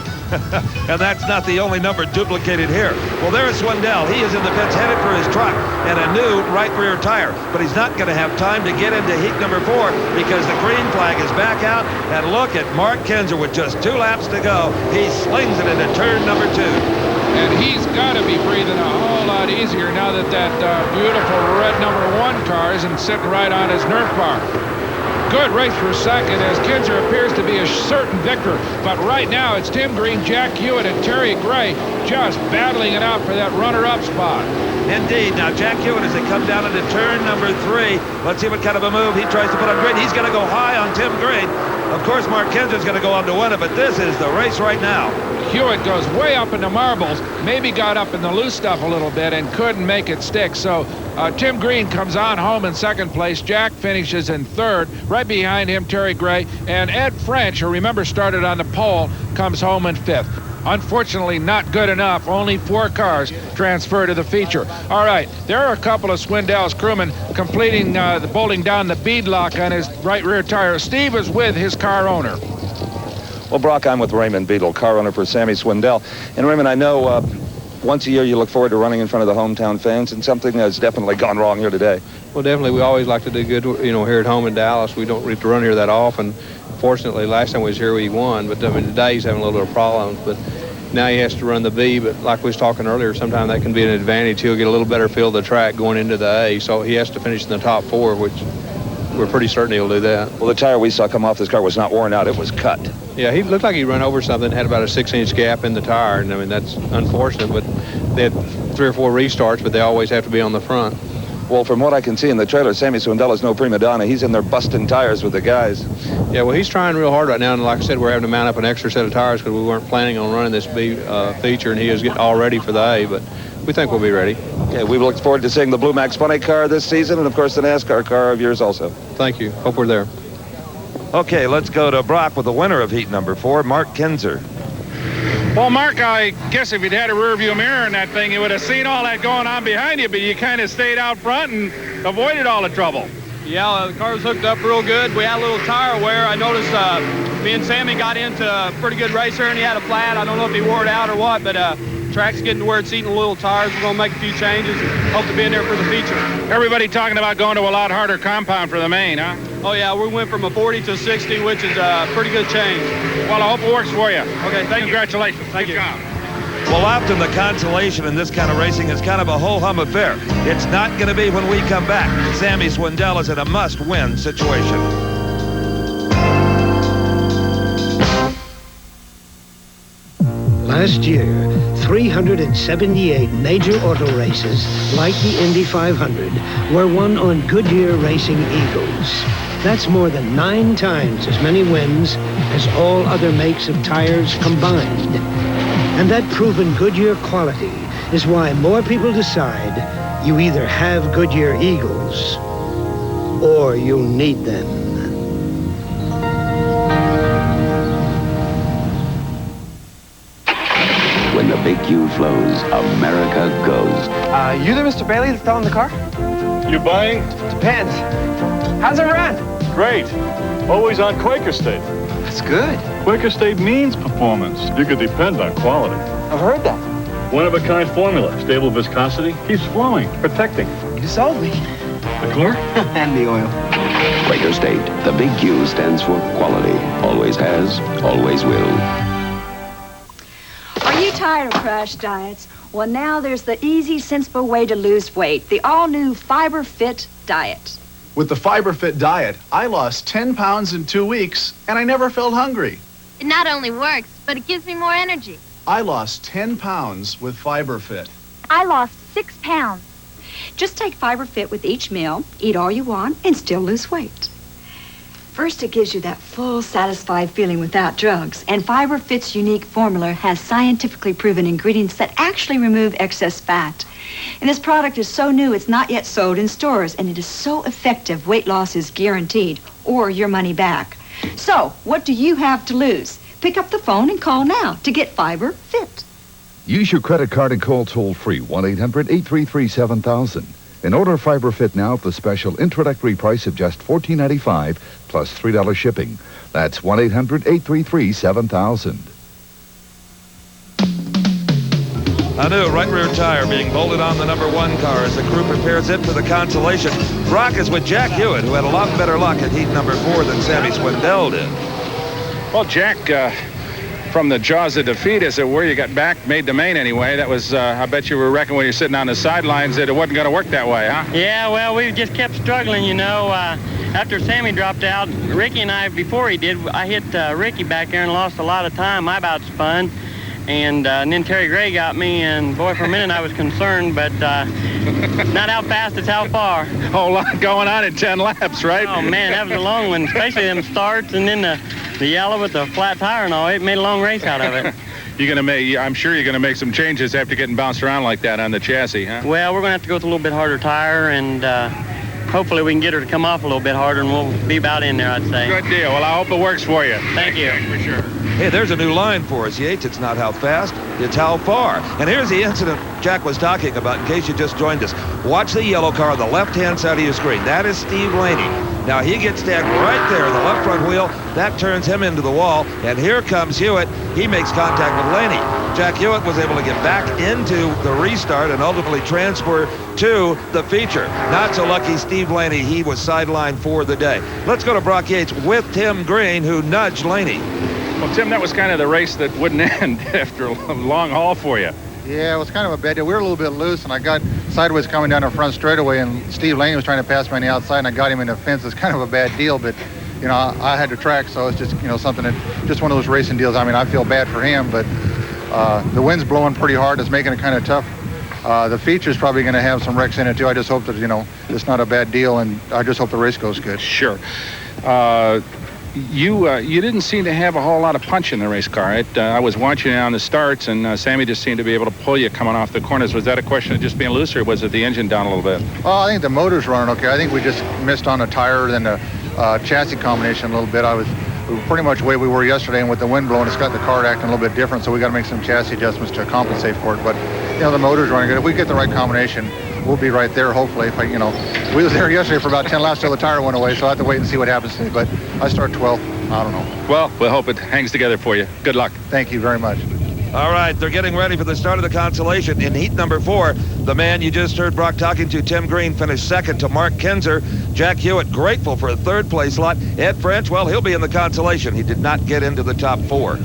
And that's not the only number duplicated here. Well, there's Swindell. He is in the pits headed for his truck and a new right rear tire. But he's not going to have time to get into heat number 4 because the green flag is back out. And look at Mark Kinzer with just 2 laps to go. He slings it into turn number 2. And he's got to be breathing a whole lot easier now that beautiful red number 1 car isn't sitting right on his Nerf bar. Good race for second as Kinzer appears to be a certain victor. But right now it's Tim Green, Jack Hewitt, and Terry Gray just battling it out for that runner-up spot. Indeed. Now Jack Hewitt, as they come down into turn number 3, let's see what kind of a move he tries to put on Green. He's going to go high on Tim Green. Of course, Mark Kinzer's going to go on to win it, but this is the race right now. Hewitt goes way up in the marbles, maybe got up in the loose stuff a little bit and couldn't make it stick. So Tim Green comes on home in second place. Jack finishes in third. Right behind him, Terry Gray. And Ed French, who remember started on the pole, comes home in 5th. Unfortunately, not good enough. Only 4 cars transfer to the feature. All right, there are a couple of Swindell's crewmen completing the bolting down the bead lock on his right rear tire. Steve is with his car owner. Well, Brock, I'm with Raymond Beadle, car owner for Sammy Swindell. And Raymond, I know once a year you look forward to running in front of the hometown fans, and something has definitely gone wrong here today. Well, definitely. We always like to do good, here at home in Dallas. We don't get to run here that often. Fortunately, last time we was here, we won. But, today he's having a little bit of problems. But now he has to run the B. But like we was talking earlier, sometimes that can be an advantage. He'll get a little better feel of the track going into the A. So he has to finish in the top 4, which we're pretty certain he'll do that. Well, the tire we saw come off this car was not worn out. It was cut. Yeah, he looked like he run over something, had about a 6-inch gap in the tire. And, that's unfortunate. But they had 3 or 4 restarts, but they always have to be on the front. Well, from what I can see in the trailer, Sammy Swindell is no prima donna. He's in there busting tires with the guys. Yeah, well, he's trying real hard right now. And like I said, we're having to mount up an extra set of tires because we weren't planning on running this B feature, and he is getting all ready for the A. But we think we'll be ready. Yeah, we look forward to seeing the Blue Max Funny car this season, and, of course, the NASCAR car of yours also. Thank you. Hope we're there. Okay, let's go to Brock with the winner of heat number 4, Mark Kinzer. Well, Mark, I guess if you'd had a rear view mirror in that thing, you would have seen all that going on behind you, but you kind of stayed out front and avoided all the trouble. Yeah, the car was hooked up real good. We had a little tire wear. I noticed me and Sammy got into a pretty good racer, and he had a flat. I don't know if he wore it out or what, but track's getting to where it's eating a little tires. We're going to make a few changes and hope to be in there for the feature. Everybody talking about going to a lot harder compound for the main, huh? Oh, yeah, we went from a 40 to a 60, which is a pretty good change. Well, I hope it works for you. Okay, thank you. Congratulations. Thank you. Good job. Well, often the consolation in this kind of racing is kind of a ho-hum affair. It's not going to be when we come back. Sammy Swindell is in a must-win situation. Last year, 378 major auto races, like the Indy 500, were won on Goodyear Racing Eagles. That's more than 9 times as many wins as all other makes of tires combined. And that proven Goodyear quality is why more people decide you either have Goodyear Eagles or you need them. When the big Q flows, America goes. You there, Mr. Bailey, that's selling the car? You buying? Depends. How's it run? Great. Always on Quaker State. That's good. Quaker State means performance. You can depend on quality. I've heard that. One-of-a-kind formula. Stable viscosity. Keeps flowing. Protecting. You sold me. The car? And the oil. Quaker State. The big Q stands for quality. Always has, always will. Are you tired of crash diets? Well, now there's the easy, sensible way to lose weight. The all-new Fiber Fit diet. With the Fiber Fit diet, I lost 10 pounds in 2 weeks, and I never felt hungry. It not only works, but it gives me more energy. I lost 10 pounds with Fiber Fit. I lost 6 pounds. Just take Fiber Fit with each meal, eat all you want, and still lose weight. First, it gives you that full, satisfied feeling without drugs. And Fiber Fit's unique formula has scientifically proven ingredients that actually remove excess fat. And this product is so new, it's not yet sold in stores. And it is so effective, weight loss is guaranteed, or your money back. So, what do you have to lose? Pick up the phone and call now to get Fiber Fit. Use your credit card and call toll-free 1-800-833-7000. And order Fiber Fit now at the special introductory price of just $14.95 plus $3 shipping. That's 1-800-833-7000. A new right rear tire being bolted on the number 1 car as the crew prepares it for the Consolation. Brock is with Jack Hewitt, who had a lot better luck at heat number 4 than Sammy Swindell did. Well, Jack, from the jaws of defeat, as it were, you got back, made the main anyway. That was, I bet you were reckoning when you're sitting on the sidelines that it wasn't going to work that way, huh? Yeah, well, we just kept struggling, you know. After Sammy dropped out, Ricky and I, before he did, I hit Ricky back there and lost a lot of time. I about spun. And then Terry Gray got me, and boy, for a minute I was concerned, but not how fast, it's how far. A whole lot going on in 10 laps, right? Oh, man, that was a long one, especially them starts and then the yellow with the flat tire and all. It made a long race out of it. I'm sure you're going to make some changes after getting bounced around like that on the chassis, huh? Well, we're going to have to go with a little bit harder tire, and hopefully we can get her to come off a little bit harder, and we'll be about in there, I'd say. Good deal. Well, I hope it works for you. Thank you. For sure. Hey, there's a new line for us, Yates. It's not how fast, it's how far. And here's the incident Jack was talking about in case you just joined us. Watch the yellow car on the left-hand side of your screen. That is Steve Laney. Now he gets tagged right there, the left front wheel. That turns him into the wall. And here comes Hewitt. He makes contact with Laney. Jack Hewitt was able to get back into the restart and ultimately transfer to the feature. Not so lucky Steve Laney. He was sidelined for the day. Let's go to Brock Yates with Tim Green, who nudged Laney. Well, Tim, that was kind of the race that wouldn't end after a long haul for you. Yeah, it was kind of a bad deal. We were a little bit loose, and I got sideways coming down the front straightaway, and Steve Laney was trying to pass me on the outside, and I got him in the fence. It's kind of a bad deal, but, you know, I had to track, so it's just, you know, something that, just one of those racing deals. I mean, I feel bad for him, but the wind's blowing pretty hard. It's making it kind of tough. The feature's probably going to have some wrecks in it, too. I just hope that, you know, it's not a bad deal, and I just hope the race goes good. Sure. You didn't seem to have a whole lot of punch in the race car. I was watching it on the starts, and Sammy just seemed to be able to pull you coming off the corners. Was that a question of just being loose, or was it the engine down a little bit? Well, I think the motor's running okay. I think we just missed on the tire and the chassis combination a little bit. We were pretty much the way we were yesterday, and with the wind blowing, it's got the car acting a little bit different, so we got to make some chassis adjustments to compensate for it. But, you know, the motor's running good. If we get the right combination, we'll be right there, hopefully. If you know, we was there yesterday for about 10 laps till the tire went away, so I have to wait and see what happens today. But I start 12th. I don't know. Well, we'll hope it hangs together for you. Good luck. Thank you very much. All right, they're getting ready for the start of the Consolation. In heat number 4, the man you just heard Brock talking to, Tim Green, finished second to Mark Kinzer. Jack Hewitt grateful for a third-place slot. Ed French, well, he'll be in the Consolation. He did not get into the top 4.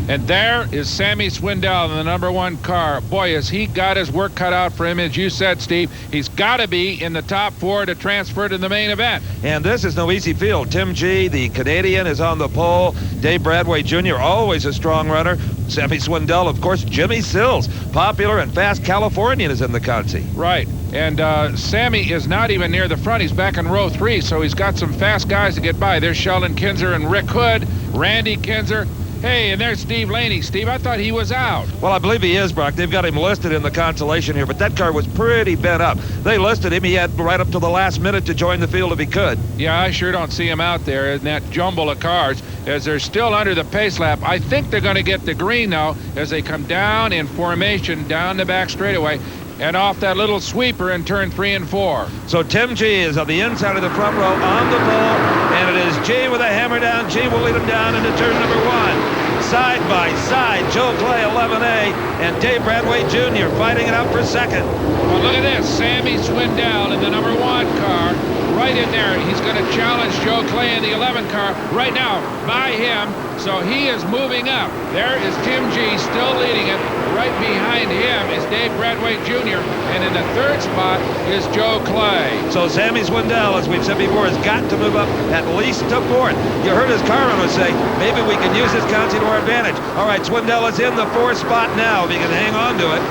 And there is Sammy Swindell in the number 1 car. Boy, has he got his work cut out for him, as you said, Steve. He's got to be in the top 4 to transfer to the main event. And this is no easy field. Tim G., the Canadian, is on the pole. Dave Bradway Jr., always a strong runner. Sammy Swindell, of course. Jimmy Sills, popular and fast Californian, is in the Consi. Right. And Sammy is not even near the front. He's back in row 3, so he's got some fast guys to get by. There's Sheldon Kinzer and Rick Hood, Randy Kinzer. Hey, and there's Steve Laney. Steve, I thought he was out. Well, I believe he is, Brock. They've got him listed in the Consolation here, but that car was pretty bent up. They listed him. He had right up to the last minute to join the field if he could. Yeah, I sure don't see him out there in that jumble of cars as they're still under the pace lap. I think they're going to get the green, though, as they come down in formation down the back straightaway and off that little sweeper in turn 3 and 4. So Tim G is on the inside of the front row on the pole, and it is G with a hammer down. G will lead him down into turn number 1. Side by side, Joe Clay, 11A, and Dave Bradway Jr. fighting it out for second. Well, look at this. Sammy Swindell in the number 1 car, right in there. He's going to challenge Joe Clay in the 11 car right now by him. So he is moving up. There is Tim G still leading it. Right behind him is Dave Bradway Jr. And in the 3rd spot is Joe Clay. So Sammy Swindell, as we've said before, has got to move up at least to 4th. You heard his car runner say, maybe we can use this Consi to our advantage. All right, Swindell is in the 4th spot now, if he can hang on to it.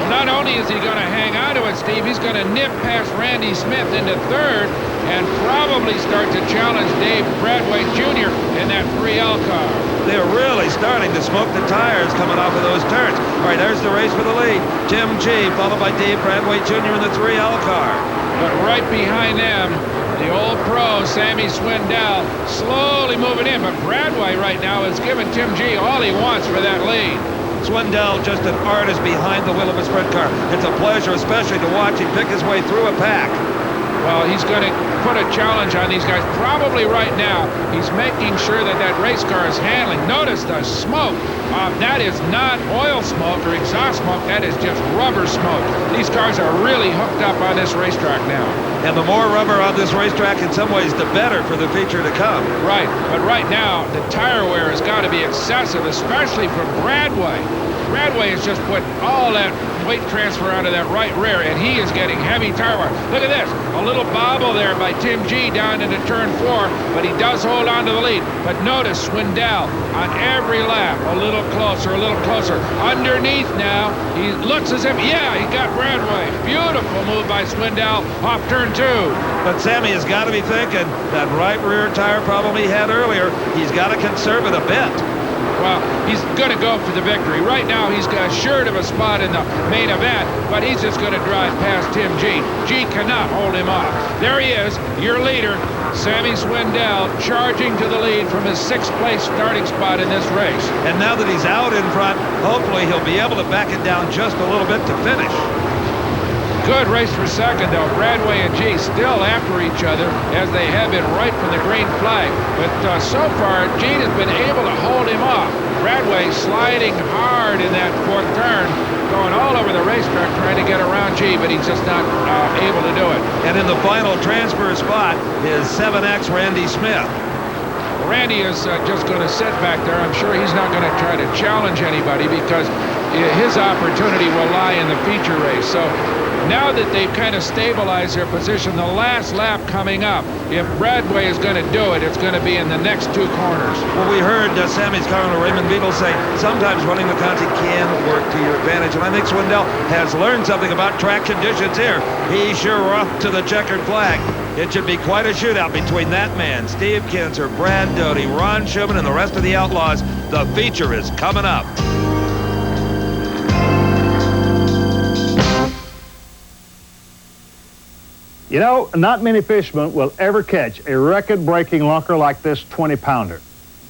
Not only is he going to hang on to it, Steve, he's going to nip past Randy Smith into 3rd and probably start to challenge Dave Bradway Jr. in that 3L car. They're really starting to smoke the tires coming off of those turns. All right, there's the race for the lead. Tim G, followed by Dave Bradway Jr. in the 3L car. But right behind them, the old pro, Sammy Swindell, slowly moving in. But Bradway right now is giving Tim G all he wants for that lead. Swindell, just an artist behind the wheel of a sprint car. It's a pleasure, especially to watch him pick his way through a pack. Well, he's going to put a challenge on these guys. Probably right now, he's making sure that that race car is handling. Notice the smoke. That is not oil smoke or exhaust smoke. That is just rubber smoke. These cars are really hooked up on this racetrack now. And the more rubber on this racetrack, in some ways, the better for the feature to come. Right, but right now, the tire wear has got to be excessive, especially for Bradway. Bradway has just put all that weight transfer onto that right rear, and he is getting heavy tire wear. Look at this, a little bobble there by Tim G down into turn 4, but he does hold on to the lead. But notice Swindell on every lap, a little closer, a little closer. Underneath now, he looks as if, yeah, he got Bradway. Beautiful move by Swindell off turn 2. But Sammy has got to be thinking that right rear tire problem he had earlier, he's got to conserve it a bit. Well, he's going to go for the victory. Right now, he's assured of a spot in the main event, but he's just going to drive past Tim G. G cannot hold him off. There he is, your leader, Sammy Swindell, charging to the lead from his 6th place starting spot in this race. And now that he's out in front, hopefully he'll be able to back it down just a little bit to finish. Good race for second, though. Bradway and G still after each other, as they have been right from the green flag. But so far, G has been able to hold him off. Bradway sliding hard in that 4th turn, going all over the racetrack trying to get around G, but he's just not able to do it. And in the final transfer spot is 7X Randy Smith. Randy is just going to sit back there. I'm sure he's not going to try to challenge anybody because his opportunity will lie in the feature race. So now that they've kind of stabilized their position, the last lap coming up, if Bradway is going to do it, it's going to be in the next 2 corners. Well, we heard Sammy's car owner Raymond Beadle say sometimes running the Conti can work to your advantage, and I think Swindell has learned something about track conditions here. He's sure off to the checkered flag. It should be quite a shootout between that man, Steve Kinser, Brad Doty, Ron Schumann, and the rest of the Outlaws. The feature is coming up. You know, not many fishermen will ever catch a record-breaking lunker like this 20-pounder.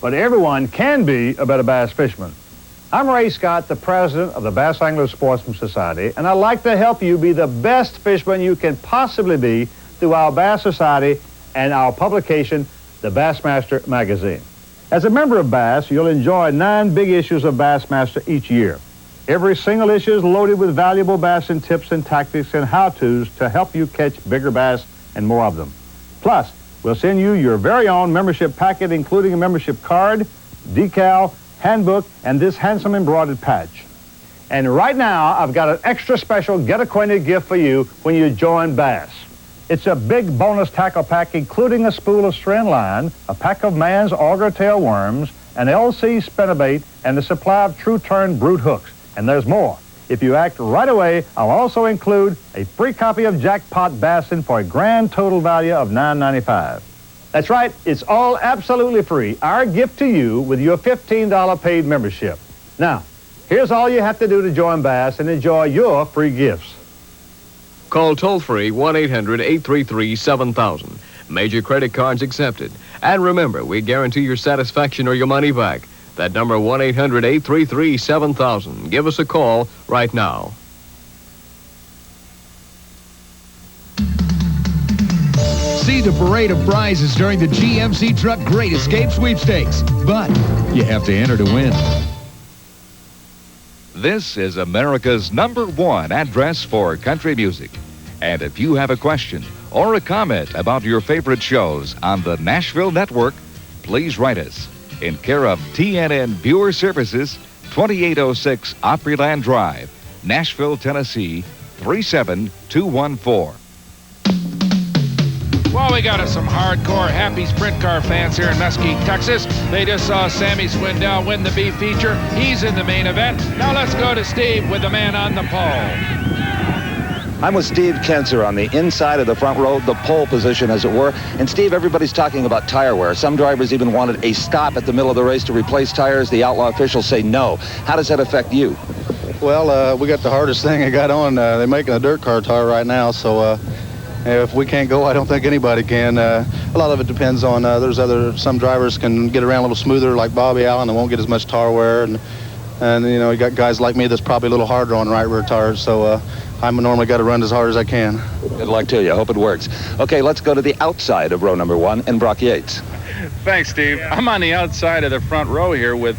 But everyone can be a better bass fisherman. I'm Ray Scott, the president of the Bass Angler Sportsman Society, and I'd like to help you be the best fisherman you can possibly be through our Bass Society and our publication, the Bassmaster Magazine. As a member of Bass, you'll enjoy 9 big issues of Bassmaster each year. Every single issue is loaded with valuable bassing tips and tactics and how-tos to help you catch bigger bass and more of them. Plus, we'll send you your very own membership packet, including a membership card, decal, handbook, and this handsome embroidered patch. And right now, I've got an extra special get-acquainted gift for you when you join Bass. It's a big bonus tackle pack, including a spool of string line, a pack of Mann's auger tail worms, an LC spinnerbait, and a supply of True Turn brood hooks. And there's more. If you act right away, I'll also include a free copy of Jackpot Bassin' for a grand total value of $9.95. That's right, it's all absolutely free. Our gift to you with your $15 paid membership. Now, here's all you have to do to join Bass and enjoy your free gifts. Call toll-free 1-800-833-7000. Major credit cards accepted. And remember, we guarantee your satisfaction or your money back. That number, 1-800-833-7000. Give us a call right now. See the parade of prizes during the GMC Truck Great Escape Sweepstakes. But you have to enter to win. This is America's #1 address for country music. And if you have a question or a comment about your favorite shows on the Nashville Network, please write us in care of TNN Viewer Services, 2806 Opryland Drive, Nashville, Tennessee, 37214. Well, we got some hardcore happy sprint car fans here in Mesquite, Texas. They just saw Sammy Swindell win the B feature. He's in the main event. Now let's go to Steve with the man on the pole. I'm with Steve Kinser on the inside of the front row, the pole position, as it were. And Steve, everybody's talking about tire wear. Some drivers even wanted a stop at the middle of the race to replace tires. The Outlaw officials say no. How does that affect you? Well, we got the hardest thing I got on. They're making a dirt car tire right now, so if we can't go, I don't think anybody can. A lot of it depends on some drivers can get around a little smoother, like Bobby Allen, and won't get as much tire wear. And you know, you got guys like me that's probably a little harder on right rear tires. So I'm normally got to run as hard as I can. Good luck to you. I hope it works. Okay, let's go to the outside of row number 1 and Brock Yates. Thanks, Steve. I'm on the outside of the front row here with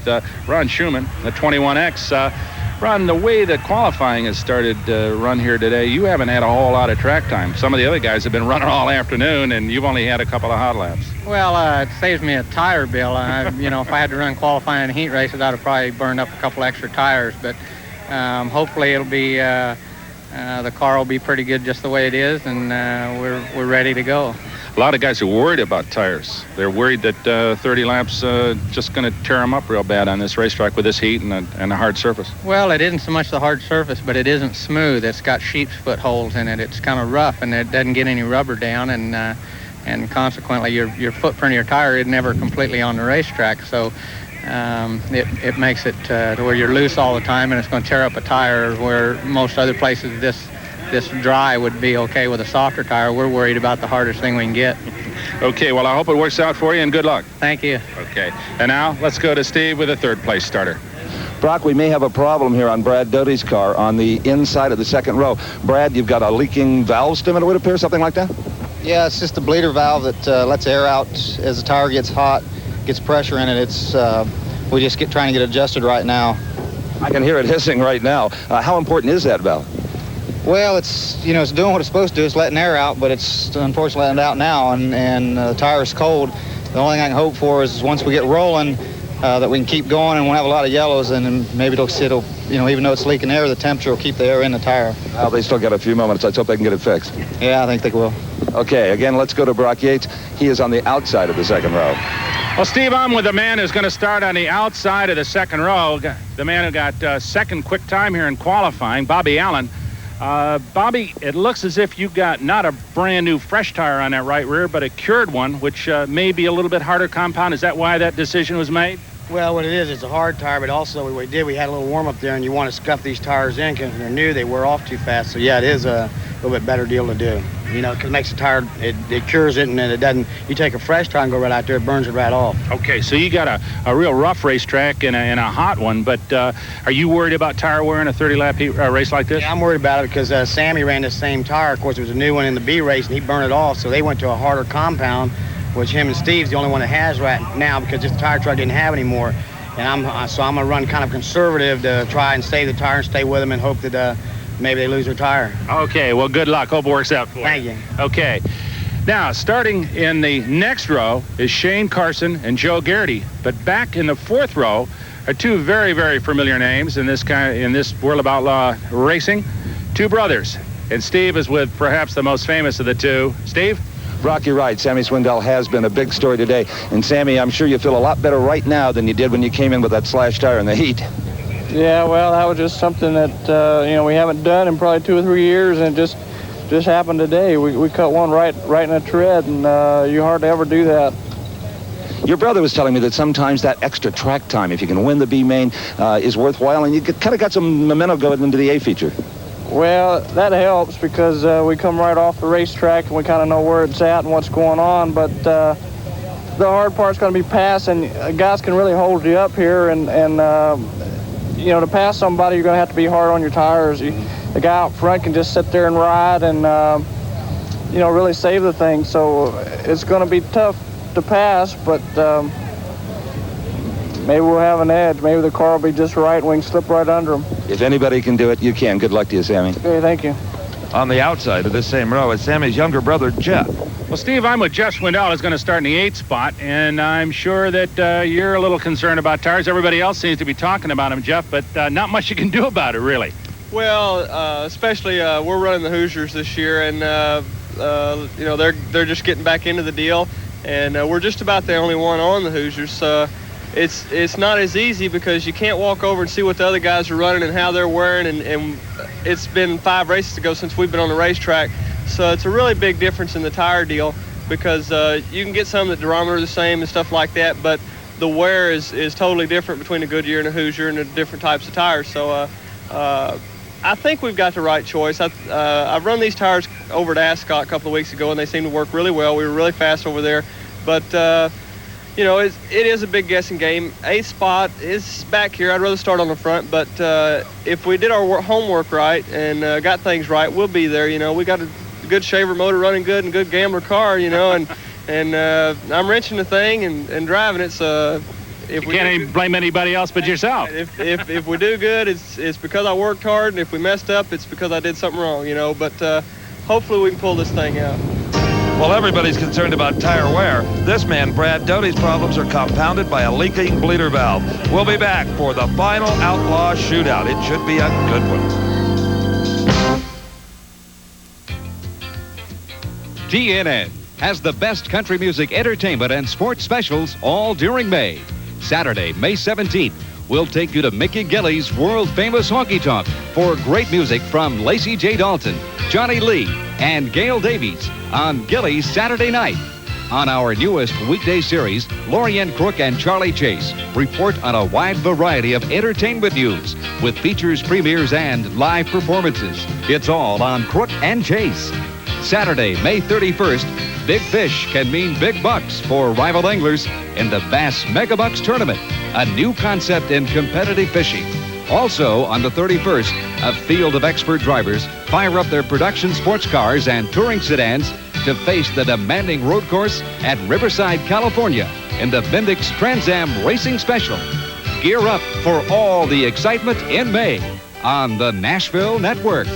Ron Schumann, the 21X. Ron, the way that qualifying has started to run here today, you haven't had a whole lot of track time. Some of the other guys have been running all afternoon, and you've only had a couple of hot laps. Well, it saves me a tire bill. If I had to run qualifying in heat races, I'd have probably burned up a couple extra tires. But hopefully it'll be the car will be pretty good just the way it is, and we're ready to go. A lot of guys are worried about tires. They're worried that 30 laps just going to tear them up real bad on this racetrack with this heat and a hard surface. Well, it isn't so much the hard surface, but it isn't smooth. It's got sheep's foot holes in it. It's kind of rough, and it doesn't get any rubber down, and consequently your footprint of your tire is never completely on the racetrack. So it makes it to where you're loose all the time, and it's going to tear up a tire where most other places this dry would be okay with a softer tire. We're worried about the hardest thing we can get. Okay, well, I hope it works out for you, and good luck. Thank you. Okay, and now let's go to Steve with a third-place starter. Brock, we may have a problem here on Brad Doty's car on the inside of the second row. Brad, you've got a leaking valve stem, it would appear, something like that? Yeah, it's just the bleeder valve that lets air out as the tire gets hot, gets pressure in it. We just trying to get adjusted right now. I can hear it hissing right now. How important is that valve? Well, it's doing what it's supposed to do. It's letting air out, but it's unfortunately letting it out now, and the tire's cold. The only thing I can hope for is once we get rolling, that we can keep going and we'll have a lot of yellows, and then maybe it'll even though it's leaking air, the temperature will keep the air in the tire. Well, they still got a few moments. Let's hope they can get it fixed. Yeah, I think they will. Okay, again, let's go to Brock Yates. He is on the outside of the second row. Well, Steve, I'm with the man who's going to start on the outside of the second row, the man who got second quick time here in qualifying, Bobby Allen. Bobby, it looks as if you've got not a brand new fresh tire on that right rear, but a cured one, which may be a little bit harder compound. Is that why that decision was made? Well, what it is, it's a hard tire, but also what we had a little warm up there, and you want to scuff these tires in because they're new, they wear off too fast. So yeah, it is a little bit better deal to do. Because it makes the tire, it cures it, and then it doesn't, you take a fresh tire and go right out there, it burns it right off. Okay, so you got a real rough racetrack and a hot one, but are you worried about tire wear in a 30-lap race like this? Yeah, I'm worried about it because Sammy ran the same tire. Of course, it was a new one in the B race, and he burned it off, so they went to a harder compound, which him and Steve's the only one that has right now because this tire truck didn't have anymore. And I'm going to run kind of conservative to try and save the tire and stay with them and hope that maybe they lose their tire. Okay, well, good luck. Hope it works out for you. Thank you. Okay. Now, starting in the next row is Shane Carson and Joe Garrity. But back in the fourth row are two very, very familiar names in this World of Outlaw racing. Two brothers. And Steve is with perhaps the most famous of the two. Steve? Brock, you're right. Sammy Swindell has been a big story today. And Sammy, I'm sure you feel a lot better right now than you did when you came in with that slash tire in the heat. Yeah, well, that was just something that, we haven't done in probably 2 or 3 years, and it just happened today. We cut one right in a tread, and you hardly ever do that. Your brother was telling me that sometimes that extra track time, if you can win the B main, is worthwhile, and you kind of got some momentum going into the A feature. Well, that helps because we come right off the racetrack and we kind of know where it's at and what's going on. But the hard part's going to be passing. Guys can really hold you up here, and to pass somebody, you're going to have to be hard on your tires. The guy out front can just sit there and ride and really save the thing. So it's going to be tough to pass, but maybe we'll have an edge. Maybe the car will be just right and we can slip right under them. If anybody can do it, you can. Good luck to you, Sammy. Okay, thank you. On the outside of this same row is Sammy's younger brother, Jeff. Well, Steve, I'm with Jeff Swindell. He's going to start in the 8th spot, and I'm sure that you're a little concerned about tires. Everybody else seems to be talking about him, Jeff, but not much you can do about it, really. Well, especially we're running the Hoosiers this year, and they're just getting back into the deal, and we're just about the only one on the Hoosiers. It's not as easy because you can't walk over and see what the other guys are running and how they're wearing, and it's been 5 races ago since we've been on the racetrack, so it's a really big difference in the tire deal because you can get some that durometer are the same and stuff like that, but the wear is totally different between a Goodyear and a Hoosier and the different types of tires. So I think we've got the right choice. I've run these tires over at Ascot a couple of weeks ago, and they seem to work really well. We were really fast over there, but you know, it is a big guessing game. 8th spot is back here. I'd rather start on the front, but if we did our homework right and got things right, we'll be there. You know, we got a good shaver motor running good and good gambler car, you know, and I'm wrenching the thing and driving it. So if you can't blame anybody else but yourself. If we do good, it's because I worked hard, and if we messed up, it's because I did something wrong, you know. But hopefully we can pull this thing out. While everybody's concerned about tire wear, this man, Brad Doty's problems are compounded by a leaking bleeder valve. We'll be back for the final Outlaw shootout. It should be a good one. TNN has the best country music, entertainment, and sports specials all during May. Saturday, May 17th, we'll take you to Mickey Gilley's world-famous honky tonk for great music from Lacey J. Dalton, Johnny Lee, and Gail Davies on Gilley's Saturday night. On our newest weekday series, Lorianne Crook and Charlie Chase report on a wide variety of entertainment news with features, premieres, and live performances. It's all on Crook and Chase. Saturday, May 31st, big fish can mean big bucks for rival anglers in the Bass Mega Bucks Tournament, a new concept in competitive fishing. Also on the 31st, a field of expert drivers fire up their production sports cars and touring sedans to face the demanding road course at Riverside, California in the Bendix Trans Am Racing Special. Gear up for all the excitement in May on the Nashville Network.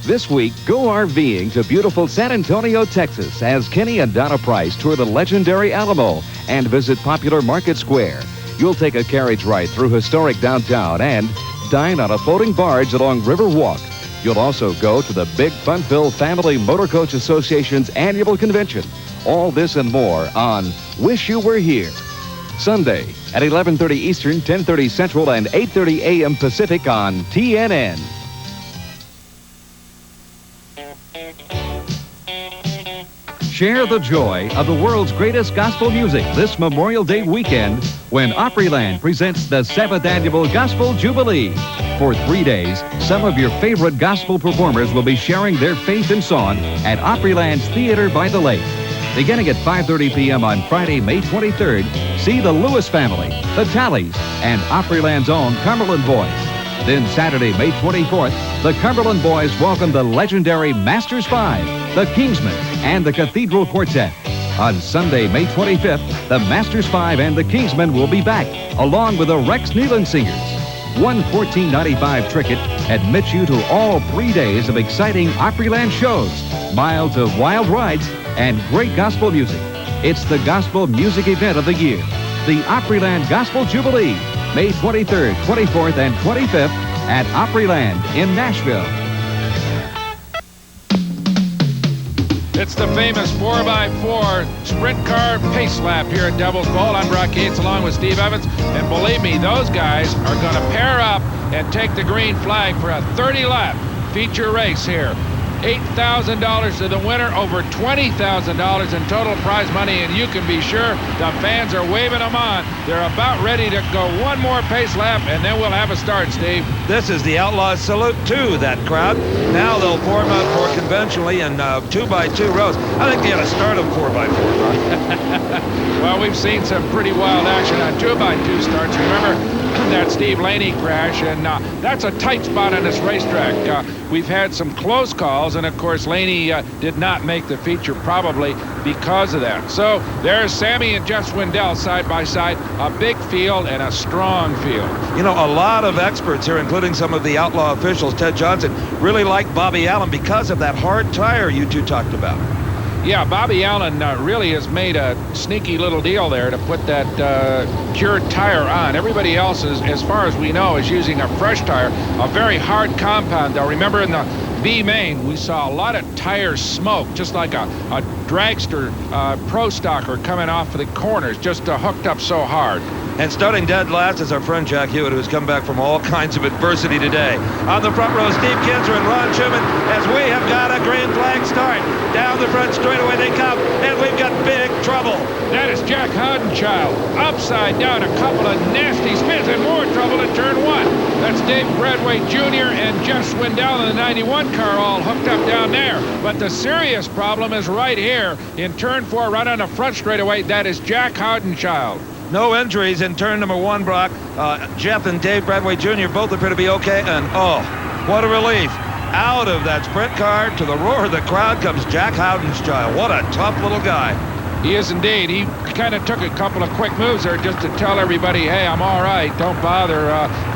This week, go RVing to beautiful San Antonio, Texas, as Kenny and Donna Price tour the legendary Alamo and visit popular Market Square. You'll take a carriage ride through historic downtown and dine on a floating barge along River Walk. You'll also go to the Big Funville Family Motor Coach Association's annual convention. All this and more on Wish You Were Here. Sunday at 11:30 Eastern, 10:30 Central, and 8:30 a.m. Pacific on TNN. Share the joy of the world's greatest gospel music this Memorial Day weekend when Opryland presents the 7th Annual Gospel Jubilee. For 3 days, some of your favorite gospel performers will be sharing their faith and song at Opryland's Theater by the Lake. Beginning at 5:30 p.m. on Friday, May 23rd, see the Lewis Family, the Tallies, and Opryland's own Cumberland Boys. Then Saturday, May 24th, the Cumberland Boys welcome the legendary Masters 5, the Kingsmen, and the Cathedral Quartet. On Sunday, May 25th, the Masters 5 and the Kingsmen will be back, along with the Rex Nealon Singers. One $14.95 ticket admits you to all 3 days of exciting Opryland shows, miles of wild rides, and great gospel music. It's the gospel music event of the year, the Opryland Gospel Jubilee, May 23rd, 24th, and 25th at Opryland in Nashville. It's the famous 4x4 sprint car pace lap here at Devil's Bowl. I'm Brock Yates along with Steve Evans. And believe me, those guys are going to pair up and take the green flag for a 30-lap feature race here. $8,000 to the winner, over $20,000 in total prize money, and you can be sure the fans are waving them on. They're about ready to go one more pace lap, and then we'll have a start, Steve. This is the Outlaws salute to that crowd. Now they'll form up for conventionally in 2x2 rows. I think they ought to start them 4x4. Well, we've seen some pretty wild action on 2x2 starts. Remember that Steve Laney crash, and that's a tight spot on this racetrack. We've had some close calls, and of course Laney did not make the feature, probably because of that. So there's Sammy and Jeff Swindell side by side, a big field and a strong field. You know, a lot of experts here, including some of the Outlaw officials, Ted Johnson, really like Bobby Allen because of that hard tire you two talked about. Yeah, Bobby Allen really has made a sneaky little deal there to put that cured tire on. Everybody else, as far as we know, is using a fresh tire, a very hard compound, though. Remember in the B-Main, we saw a lot of tire smoke, just like a dragster pro stocker coming off of the corners, just hooked up so hard. And starting dead last is our friend Jack Hewitt, who's come back from all kinds of adversity today. On the front row, Steve Kinzer and Ron Schumann, as we have got a green flag start. Down the front straightaway they come, and we've got big trouble. That is Jack Hoddenchild, upside down, a couple of nasty spins, and more trouble at turn one. That's Dave Bradway Jr. and Jeff Swindell in the 91 car all hooked up down there. But the serious problem is right here in turn 4, right on the front straightaway. That is Jack Houdenchild. No injuries in turn number 1, Brock. Jeff and Dave Bradway Jr. both appear to be okay, and oh, what a relief. Out of that sprint car to the roar of the crowd comes Jack Houdenchild. What a tough little guy. He is indeed. He kind of took a couple of quick moves there just to tell everybody, hey, I'm all right. Don't bother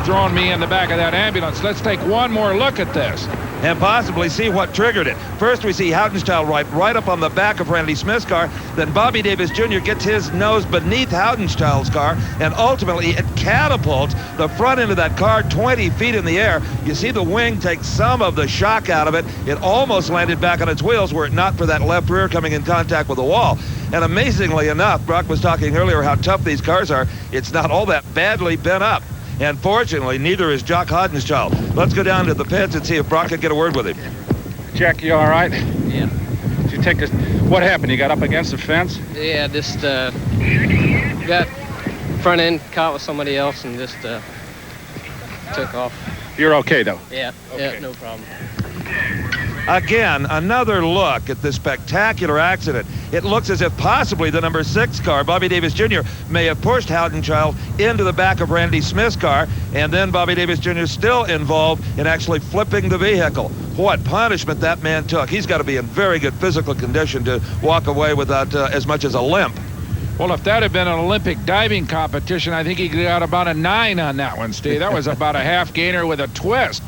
throwing me in the back of that ambulance. Let's take one more look at this. And possibly see what triggered it. First, we see Houdenchild right up on the back of Randy Smith's car. Then Bobby Davis Jr. gets his nose beneath Houdenchild's car, and ultimately it catapults the front end of that car 20 feet in the air. You see the wing take some of the shock out of it. It almost landed back on its wheels were it not for that left rear coming in contact with the wall. And amazingly enough, Brock was talking earlier how tough these cars are. It's not all that badly bent up. And fortunately, neither is Jack Houdenchild. Let's go down to the pits and see if Brock can get a word with him. Jack, you all right? Yeah. Did you take this? What happened? You got up against the fence? Yeah, just got front end caught with somebody else and just took off. You're okay, though? Yeah, okay. Yeah, no problem. Again, another look at this spectacular accident. It looks as if possibly the number 6 car, Bobby Davis Jr., may have pushed Houdenchild into the back of Randy Smith's car, and then Bobby Davis Jr. still involved in actually flipping the vehicle. What punishment that man took. He's got to be in very good physical condition to walk away without as much as a limp. Well, if that had been an Olympic diving competition, I think he got about a 9 on that one, Steve. That was about a half gainer with a twist.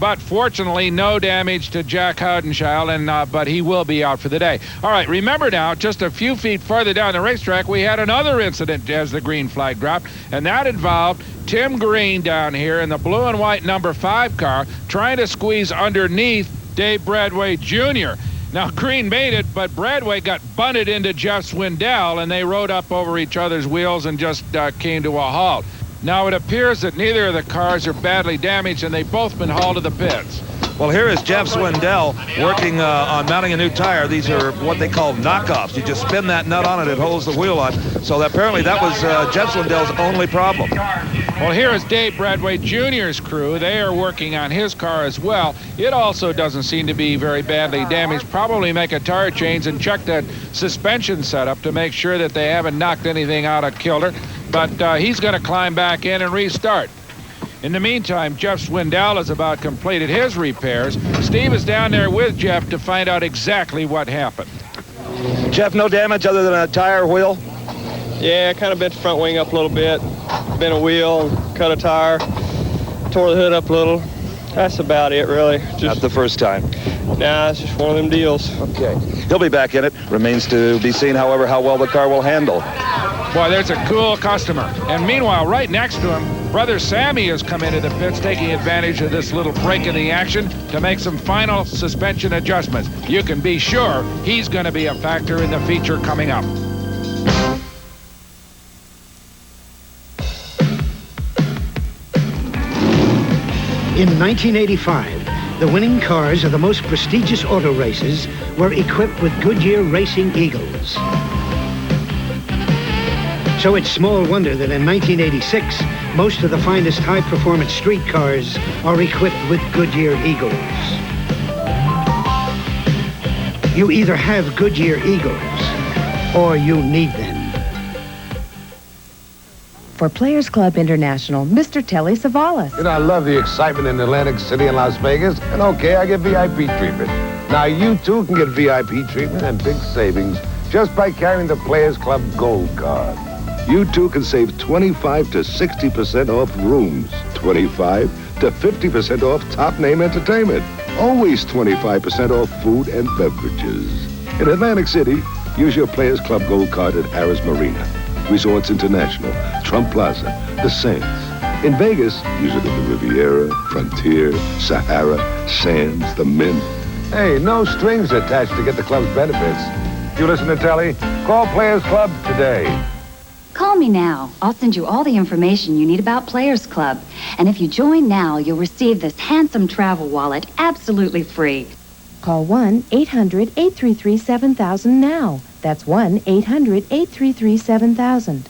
But fortunately, no damage to Jack Houdenchild, but he will be out for the day. All right, remember now, just a few feet further down the racetrack, we had another incident as the green flag dropped, and that involved Tim Green down here in the blue and white number 5 car trying to squeeze underneath Dave Bradway Jr. Now, Green made it, but Bradway got bunted into Jeff Swindell, and they rode up over each other's wheels and just came to a halt. Now, it appears that neither of the cars are badly damaged, and they've both been hauled to the pits. Well, here is Jeff Swindell working on mounting a new tire. These are what they call knockoffs. You just spin that nut on it, it holds the wheel on. So apparently that was Jeff Swindell's only problem. Well, here is Dave Bradway Jr.'s crew. They are working on his car as well. It also doesn't seem to be very badly damaged. Probably make a tire change and check that suspension setup to make sure that they haven't knocked anything out of kilter. But he's going to climb back in and restart. In the meantime, Jeff Swindell has about completed his repairs. Steve is down there with Jeff to find out exactly what happened. Jeff, no damage other than a tire wheel? Yeah, kind of bent the front wing up a little bit, bent a wheel, cut a tire, tore the hood up a little. That's about it, really. Not the first time. Nah, it's just one of them deals. Okay. He'll be back in it. Remains to be seen, however, how well the car will handle. Boy, there's a cool customer. And meanwhile, right next to him, brother Sammy has come into the pits taking advantage of this little break in the action to make some final suspension adjustments. You can be sure he's going to be a factor in the feature coming up. In 1985, the winning cars of the most prestigious auto races were equipped with Goodyear Racing Eagles. So it's small wonder that in 1986, most of the finest high-performance street cars are equipped with Goodyear Eagles. You either have Goodyear Eagles or you need them. For Players Club International, Mr. Telly Savalas. You know, I love the excitement in Atlantic City and Las Vegas, and okay, I get VIP treatment. Now you too can get VIP treatment and big savings just by carrying the Players Club Gold Card. You too can save 25 to 60% off rooms, 25 to 50% off top name entertainment, always 25% off food and beverages. In Atlantic City, use your Players Club Gold Card at Harrah's Marina, Resorts International, Trump Plaza, the Saints. In Vegas, use it at the Riviera, Frontier, Sahara, Sands, the Mint. Hey, no strings attached to get the club's benefits. You listen to Telly? Call Players Club today. Call me now. I'll send you all the information you need about Players Club. And if you join now, you'll receive this handsome travel wallet absolutely free. Call 1-800-833-7000 now. That's 1-800-833-7000.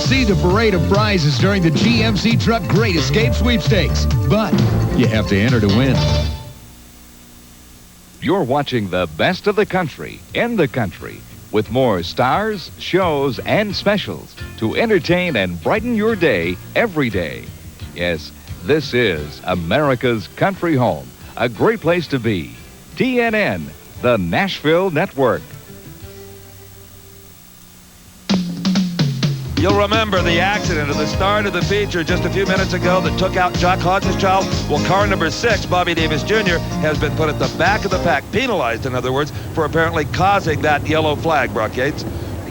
See the parade of prizes during the GMC Truck Great Escape Sweepstakes. But you have to enter to win. You're watching the best of the country in the country with more stars, shows, and specials to entertain and brighten your day every day. Yes, this is America's country home, a great place to be. TNN, the Nashville Network. You'll remember the accident at the start of the feature just a few minutes ago that took out Jock Hodges' child. Well, car number 6, Bobby Davis Jr., has been put at the back of the pack, penalized, in other words, for apparently causing that yellow flag, Brock Yates.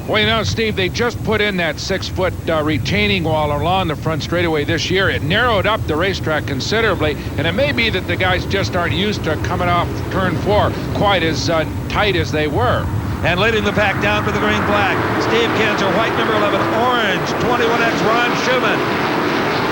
Well, you know, Steve, they just put in that 6-foot retaining wall along the front straightaway this year. It narrowed up the racetrack considerably, and it may be that the guys just aren't used to coming off turn 4 quite as tight as they were. And leading the pack down for the green flag, Steve Kinzer, white number 11, orange 21X Ron Schumann.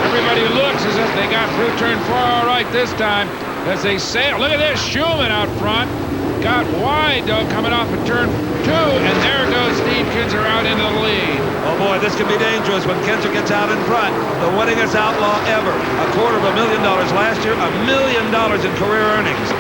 Everybody looks as if they got through turn 4 all right this time as they sail. Look at this, Schumann out front. Got wide, though, coming off of turn 2, and there goes Steve Kinzer out into the lead. Oh, boy, this could be dangerous when Kinzer gets out in front. The winningest outlaw ever. $250,000 last year, $1 million in career earnings.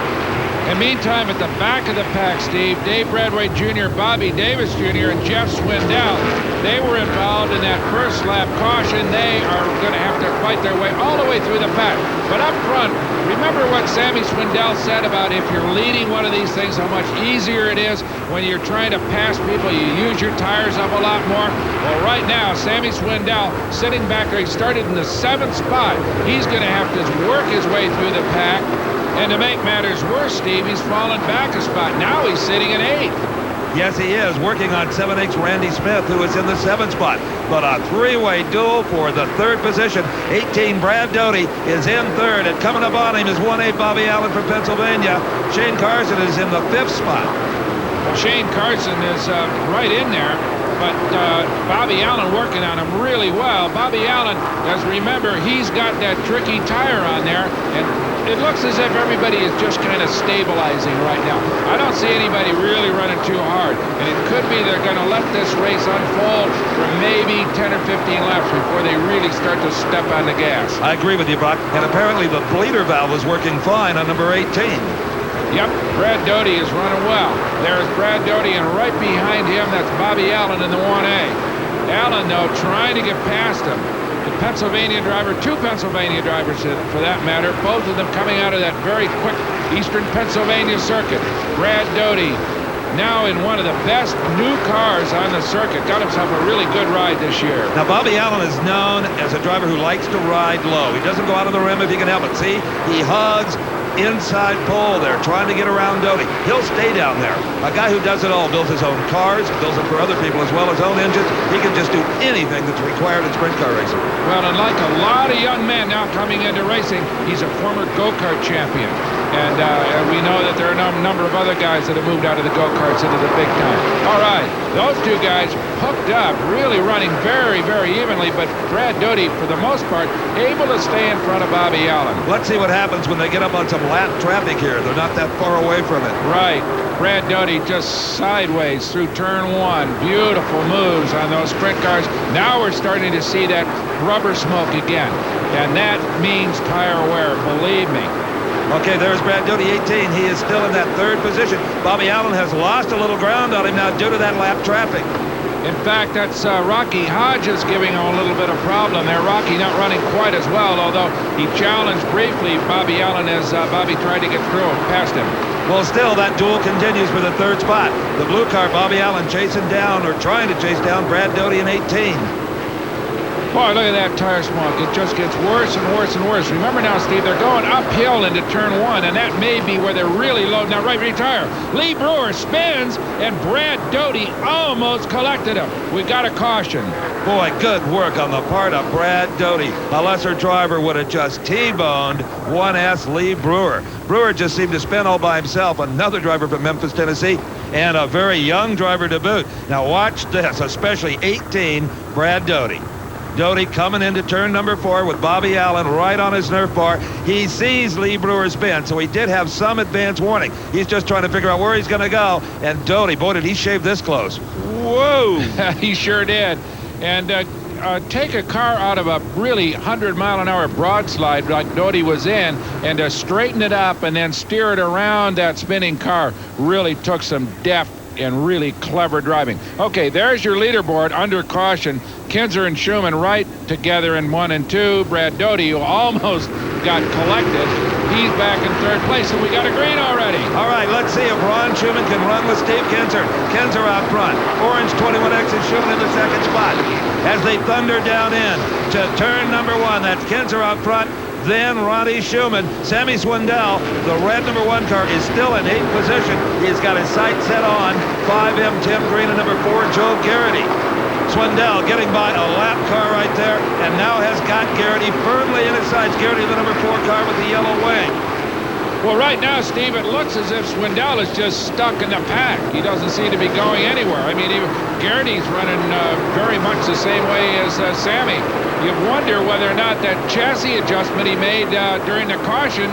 And meantime, at the back of the pack, Steve, Dave Bradway Jr., Bobby Davis Jr., and Jeff Swindell, they were involved in that first lap caution. They are going to have to fight their way all the way through the pack. But up front, remember what Sammy Swindell said about if you're leading one of these things, how much easier it is when you're trying to pass people. You use your tires up a lot more. Well, right now, Sammy Swindell sitting back there. He started in the 7th spot. He's going to have to work his way through the pack. And to make matters worse, Steve, he's fallen back a spot. Now he's sitting in 8th. Yes, he is, working on 7X Randy Smith, who is in the 7th spot. But a 3-way duel for the 3rd position. 18, Brad Doty is in 3rd, and coming up on him is 1-8 Bobby Allen from Pennsylvania. Shane Carson is in the 5th spot. Well, Shane Carson is right in there. But Bobby Allen working on him really well. Bobby Allen, as remember, he's got that tricky tire on there, and it looks as if everybody is just kind of stabilizing right now. I don't see anybody really running too hard, and it could be they're going to let this race unfold for maybe 10 or 15 laps before they really start to step on the gas. I agree with you, Brock, and apparently the bleeder valve is working fine on number 18. Yep, Brad Doty is running well. There's Brad Doty, and right behind him, that's Bobby Allen in the 1A. Allen, though, trying to get past him. The Pennsylvania driver, 2 Pennsylvania drivers for that matter, both of them coming out of that very quick Eastern Pennsylvania circuit. Brad Doty, now in one of the best new cars on the circuit, got himself a really good ride this year. Now, Bobby Allen is known as a driver who likes to ride low. He doesn't go out of the rim if he can help it. See, he hugs inside pole there, trying to get around Doty. He'll stay down there. A guy who does it all, builds his own cars, builds them for other people as well as own engines. He can just do anything that's required in sprint car racing. Well, and like a lot of young men now coming into racing, he's a former go-kart champion. And we know that there are a number of other guys that have moved out of the go-karts into the big time. All right, those 2 guys hooked up, really running very, very evenly, but Brad Doty, for the most part, able to stay in front of Bobby Allen. Let's see what happens when they get up on some lap traffic here. They're not that far away from it. Right. Brad Doty just sideways through turn 1. Beautiful moves on those sprint cars. Now we're starting to see that rubber smoke again, and that means tire wear, believe me. Okay, there's Brad Doty, 18. He is still in that 3rd position. Bobby Allen has lost a little ground on him now due to that lap traffic. In fact, that's Rocky Hodges giving him a little bit of problem there. Rocky not running quite as well, although he challenged briefly Bobby Allen as Bobby tried to get through him, past him. Well, still, that duel continues for the 3rd spot. The blue car, Bobby Allen, chasing down, or trying to chase down, Brad Doty in 18. Boy, look at that tire smoke. It just gets worse and worse and worse. Remember now, Steve, they're going uphill into turn 1, and that may be where they're really low. Now, right tire. Lee Brewer spins, and Brad Doty almost collected him. We got a caution. Boy, good work on the part of Brad Doty. A lesser driver would have just T-boned 1S Lee Brewer. Brewer just seemed to spin all by himself. Another driver from Memphis, Tennessee, and a very young driver to boot. Now watch this, especially 18, Brad Doty. Doty coming into turn number 4 with Bobby Allen right on his Nerf bar. He sees Lee Brewer spin, so he did have some advance warning. He's just trying to figure out where he's going to go. And Doty, boy, did he shave this close. Whoa! He sure did. And take a car out of a really 100-mile-an-hour broadslide like Doty was in and to straighten it up and then steer it around that spinning car really took some deft and really clever driving. Okay, there's your leaderboard under caution. Kinzer and Schumann right together in 1 and 2. Brad Doty, who almost got collected, he's back in 3rd place, and we got a green already. All right, let's see if Ron Schumann can run with Steve Kinzer. Kinzer out front. Orange 21X and Schumann in the 2nd spot. As they thunder down in to turn number 1, that's Kinzer out front. Then Ronnie Schumann. Sammy Swindell, the red number 1 car, is still in 8th position. He's got his sights set on 5M Tim Green and number 4 Joe Garrity. Swindell getting by a lap car right there, and now has got Garrity firmly in his sights. Garrity, the number 4 car with the yellow wing. Well, right now, Steve, it looks as if Swindell is just stuck in the pack. He doesn't seem to be going anywhere. I mean, Garrity's running very much the same way as Sammy. You wonder whether or not that chassis adjustment he made during the caution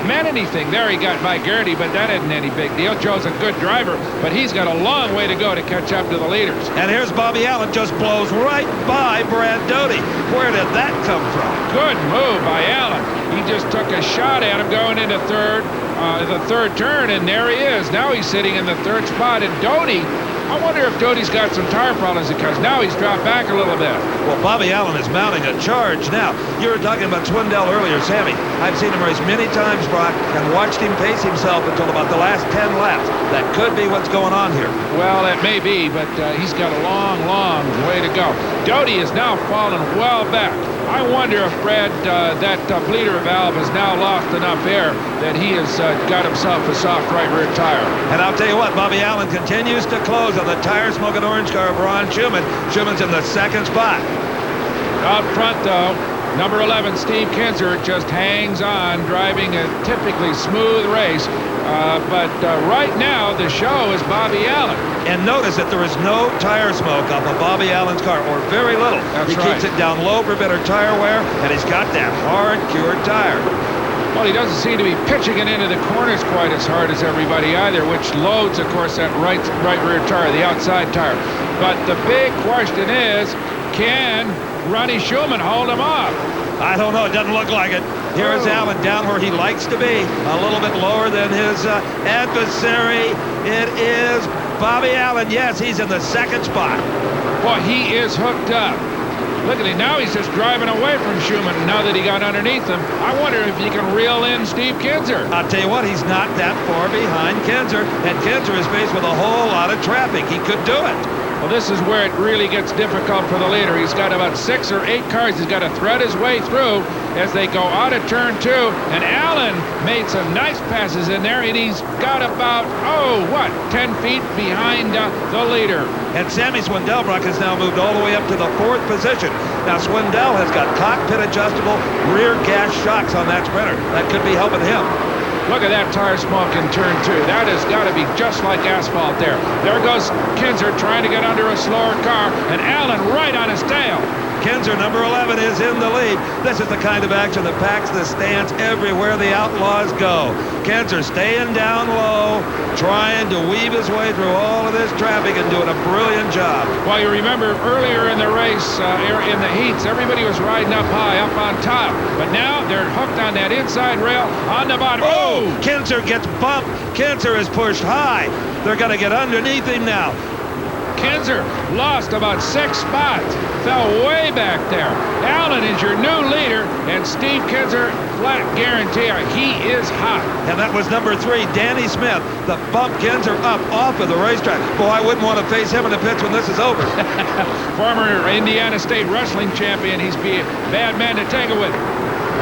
meant anything. There he got by Garrity, but that isn't any big deal. Joe's a good driver, but he's got a long way to go to catch up to the leaders. And here's Bobby Allen, just blows right by Brad Doty. Where did that come from? Good move by Allen. He just took a shot at him going into the third turn, and there he is. Now he's sitting in the 3rd spot, and Doty, I wonder if Doty's got some tire problems because now he's dropped back a little bit. Well, Bobby Allen is mounting a charge now. You were talking about Swindell earlier, Sammy. I've seen him race many times, Brock, and watched him pace himself until about the last 10 laps. That could be what's going on here. Well, it may be, but he's got a long, long way to go. Doty is now fallen well back. I wonder if Brad, that bleeder valve has now lost enough air that he has got himself a soft right rear tire. And I'll tell you what, Bobby Allen continues to close on the tire-smoking orange car of Ron Schumann. Schumann's in the 2nd spot. Out front, though, number 11, Steve Kinzer, just hangs on, driving a typically smooth race. But right now, the show is Bobby Allen. And notice that there is no tire smoke off of Bobby Allen's car, or very little. That's he right. keeps it down low for better tire wear, and he's got that hard cured tire. Well, he doesn't seem to be pitching it into the corners quite as hard as everybody either, which loads, of course, that right rear tire, the outside tire. But the big question is, can Ronnie Schumann hold him off? I don't know. It doesn't look like it. Here is Allen down where he likes to be, a little bit lower than his adversary. It is Bobby Allen. Yes, he's in the 2nd spot. Boy, he is hooked up. Look at him. Now he's just driving away from Schumann now that he got underneath him. I wonder if he can reel in Steve Kinzer. I'll tell you what, he's not that far behind Kinzer, and Kinzer is faced with a whole lot of traffic. He could do it. Well, this is where it really gets difficult for the leader. He's got about 6 or 8 cars. He's got to thread his way through as they go out of turn 2. And Allen made some nice passes in there, and he's got about, 10 feet behind the leader. And Sammy Swindell, Brock, has now moved all the way up to the 4th position. Now, Swindell has got cockpit adjustable rear gas shocks on that Sprinter. That could be helping him. Look at that tire smoke in turn 2. That has got to be just like asphalt there. There goes Kinzer trying to get under a slower car, and Allen right on his tail. Kinzer, number 11, is in the lead. This is the kind of action that packs the stands everywhere the Outlaws go. Kinzer staying down low, trying to weave his way through all of this traffic and doing a brilliant job. Well, you remember earlier in the race, in the heats, everybody was riding up high, up on top. But now they're hooked on that inside rail on the bottom. Oh! Kinzer gets bumped. Kinzer is pushed high. They're going to get underneath him now. Kinzer lost about 6 spots, fell way back there. Allen is your new leader, and Steve Kinzer, flat guarantee, he is hot. And that was number 3, Danny Smith, the bump Kinzer up off of the racetrack. Boy, I wouldn't want to face him in the pits when this is over. Former Indiana State wrestling champion, he's be a bad man to tangle with.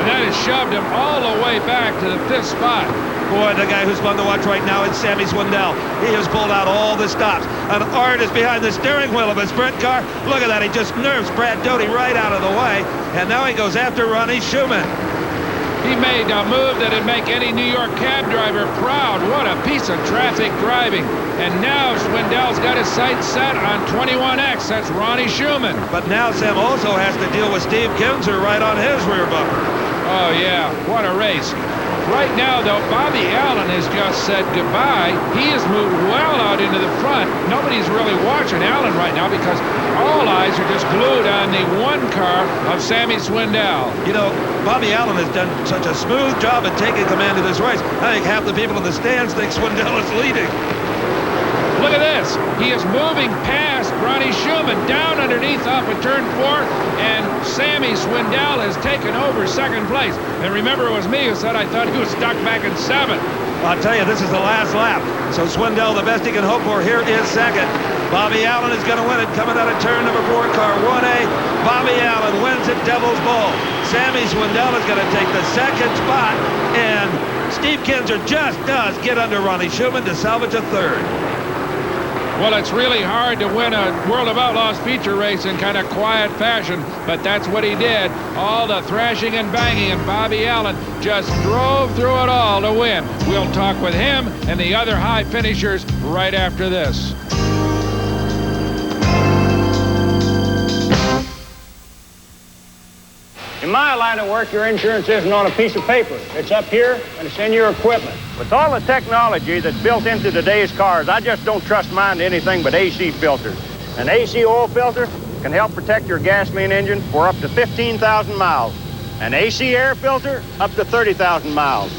And that has shoved him all the way back to the 5th spot. Boy, the guy who's fun to watch right now is Sammy Swindell. He has pulled out all the stops. An art is behind the steering wheel of a sprint car. Look at that. He just nerves Brad Doty right out of the way. And now he goes after Ronnie Schumann. He made a move that'd make any New York cab driver proud. What a piece of traffic driving. And now Swindell's got his sights set on 21X. That's Ronnie Schumann. But now Sam also has to deal with Steve Kinzer right on his rear bumper. Oh, yeah. What a race. Right now, though, Bobby Allen has just said goodbye. He has moved well out into the front. Nobody's really watching Allen right now because all eyes are just glued on the one car of Sammy Swindell. You know, Bobby Allen has done such a smooth job at taking command of this race. I think half the people in the stands think Swindell is leading. Look at this. He is moving past Ronnie Schumann down underneath off of turn 4, and Sammy Swindell has taken over second place. And remember, it was me who said I thought he was stuck back in 7th. I'll tell you, this is the last lap. So Swindell, the best he can hope for here is second. Bobby Allen is going to win it coming out of turn number 4, car 1A. Bobby Allen wins at Devil's Bowl. Sammy Swindell is going to take the second spot, and Steve Kinzer just does get under Ronnie Schumann to salvage a third. Well, it's really hard to win a World of Outlaws feature race in kind of quiet fashion, but that's what he did. All the thrashing and banging, and Bobby Allen just drove through it all to win. We'll talk with him and the other high finishers right after this. In my line of work, your insurance isn't on a piece of paper. It's up here, and it's in your equipment. With all the technology that's built into today's cars, I just don't trust mine to anything but AC filters. An AC oil filter can help protect your gasoline engine for up to 15,000 miles. An AC air filter, up to 30,000 miles.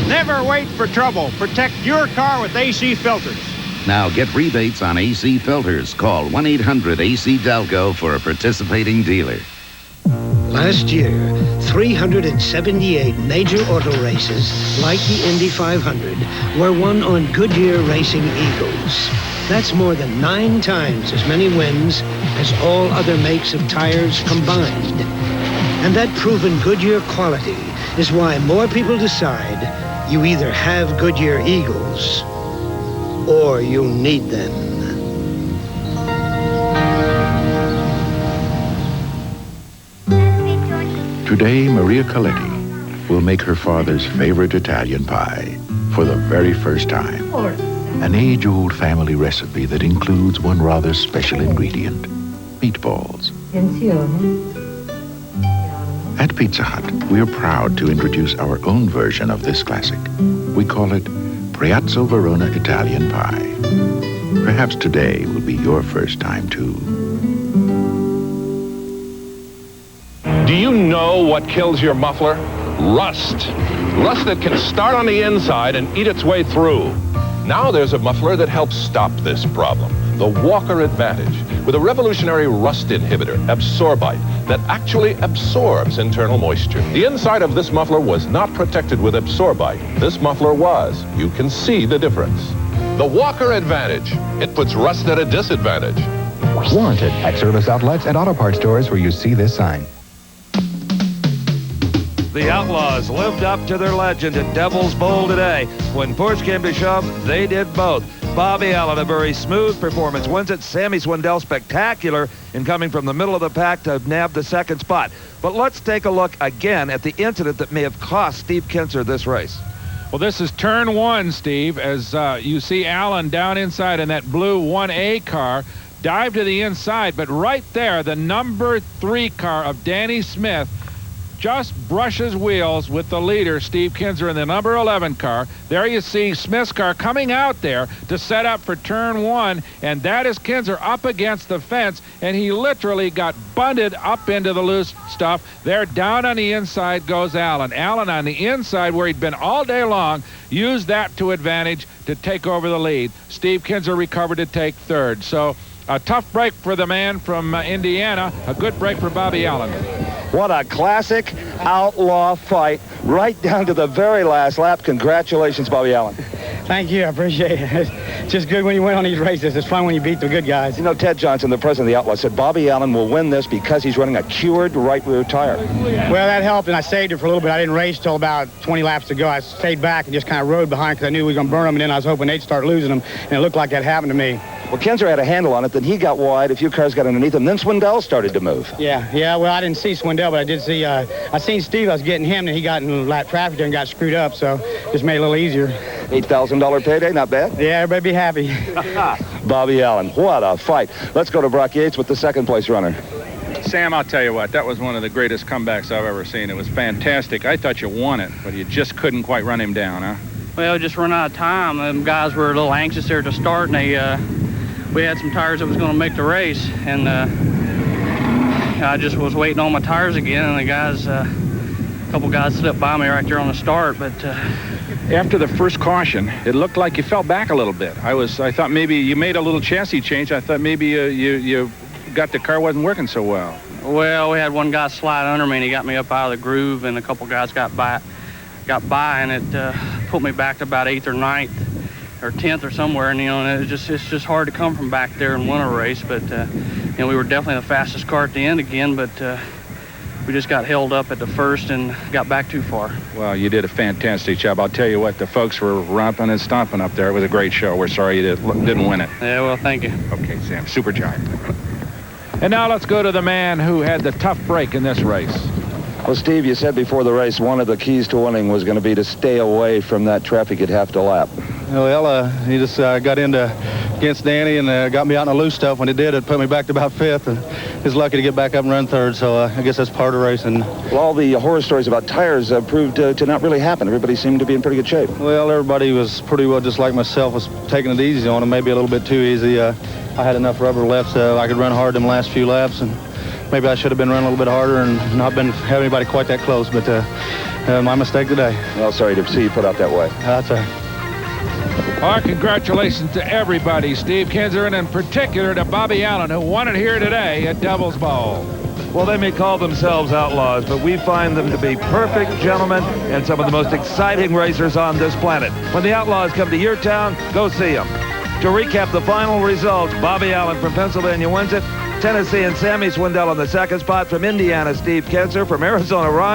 Never wait for trouble. Protect your car with AC filters. Now get rebates on AC filters. Call 1-800-AC-DELCO for a participating dealer. Last year, 378 major auto races, like the Indy 500, were won on Goodyear Racing Eagles. That's more than 9 times as many wins as all other makes of tires combined. And that proven Goodyear quality is why more people decide you either have Goodyear Eagles or you need them. Today, Maria Coletti will make her father's favorite Italian pie for the very first time. An age-old family recipe that includes one rather special ingredient, meatballs. At Pizza Hut, we are proud to introduce our own version of this classic. We call it Priazzo Verona Italian Pie. Perhaps today will be your first time, too. Do you know what kills your muffler? Rust. Rust that can start on the inside and eat its way through. Now there's a muffler that helps stop this problem. The Walker Advantage, with a revolutionary rust inhibitor, Absorbite, that actually absorbs internal moisture. The inside of this muffler was not protected with Absorbite. This muffler was. You can see the difference. The Walker Advantage. It puts rust at a disadvantage. Warranted at service outlets and auto parts stores where you see this sign. The Outlaws lived up to their legend at Devil's Bowl today. When push came to shove, they did both. Bobby Allen, a very smooth performance, wins it. Sammy Swindell, spectacular in coming from the middle of the pack to nab the second spot. But let's take a look again at the incident that may have cost Steve Kinzer this race. Well, this is turn 1, Steve, as you see Allen down inside in that blue 1A car, dive to the inside, but right there, the number 3 car of Danny Smith just brushes wheels with the leader, Steve Kinzer, in the number 11 car. There you see Smith's car coming out there to set up for turn 1, and that is Kinzer up against the fence, and he literally got bunted up into the loose stuff. There, down on the inside goes Allen. Allen on the inside, where he'd been all day long, used that to advantage to take over the lead. Steve Kinzer recovered to take third. So a tough break for the man from Indiana, a good break for Bobby Allen. What a classic outlaw fight, right down to the very last lap. Congratulations, Bobby Allen. Thank you. I appreciate it. It's just good when you win on these races. It's fun when you beat the good guys. You know, Ted Johnson, the president of the Outlaws, said Bobby Allen will win this because he's running a cured right rear tire. Well, that helped, and I saved it for a little bit. I didn't race till about 20 laps to go. I stayed back and just kind of rode behind because I knew we were going to burn them, and then I was hoping they'd start losing them, and it looked like that happened to me. Well, Kinzer had a handle on it, then he got wide, a few cars got underneath him, then Swindell started to move. Yeah, well, I didn't see Swindell, but I did see, I seen Steve. I was getting him, and he got in lap traffic there and got screwed up, so just made it a little easier. $8,000 payday, not bad. Yeah, everybody be happy. Bobby Allen, what a fight. Let's go to Brock Yates with the second place runner. Sam, I'll tell you what, that was one of the greatest comebacks I've ever seen. It was fantastic. I thought you won it, but you just couldn't quite run him down, huh? Well, just run out of time. Them guys were a little anxious there to start, and we had some tires that was going to make the race, and I just was waiting on my tires again, and the guys, a couple guys slipped by me right there on the start, but after the first caution, it looked like you fell back a little bit. I thought maybe you made a little chassis change. I thought maybe you got the car wasn't working so well. Well, we had one guy slide under me, and he got me up out of the groove, and a couple guys got by, and it put me back to about 8th or 9th or 10th or somewhere, and and it's just hard to come from back there and win a race. But we were definitely the fastest car at the end again, but we just got held up at the first and got back too far. Well, you did a fantastic job. I'll tell you what, the folks were romping and stomping up there. It was a great show. We're sorry you didn't win it. Yeah, well, thank you. Okay, Sam, super job. And now let's go to the man who had the tough break in this race. Well, Steve, you said before the race one of the keys to winning was going to be to stay away from that traffic you'd have to lap. Well, he just got against Danny and got me out in the loose stuff. When he did, it put me back to about 5th, and he's lucky to get back up and run 3rd, so I guess that's part of racing. Well, all the horror stories about tires proved to not really happen. Everybody seemed to be in pretty good shape. Well, everybody was pretty well just like myself, was taking it easy on him, maybe a little bit too easy. I had enough rubber left so I could run hard them last few laps, and maybe I should have been running a little bit harder and not have anybody quite that close, but my mistake today. Well, sorry to see you put out that way. That's all right. Our congratulations to everybody, Steve Kinser, and in particular to Bobby Allen, who won it here today at Devil's Bowl. Well, they may call themselves outlaws, but we find them to be perfect gentlemen and some of the most exciting racers on this planet. When the Outlaws come to your town, go see them. To recap the final results, Bobby Allen from Pennsylvania wins it. Tennessee and Sammy Swindell on the second spot. From Indiana, Steve Kinser. From Arizona, Ryan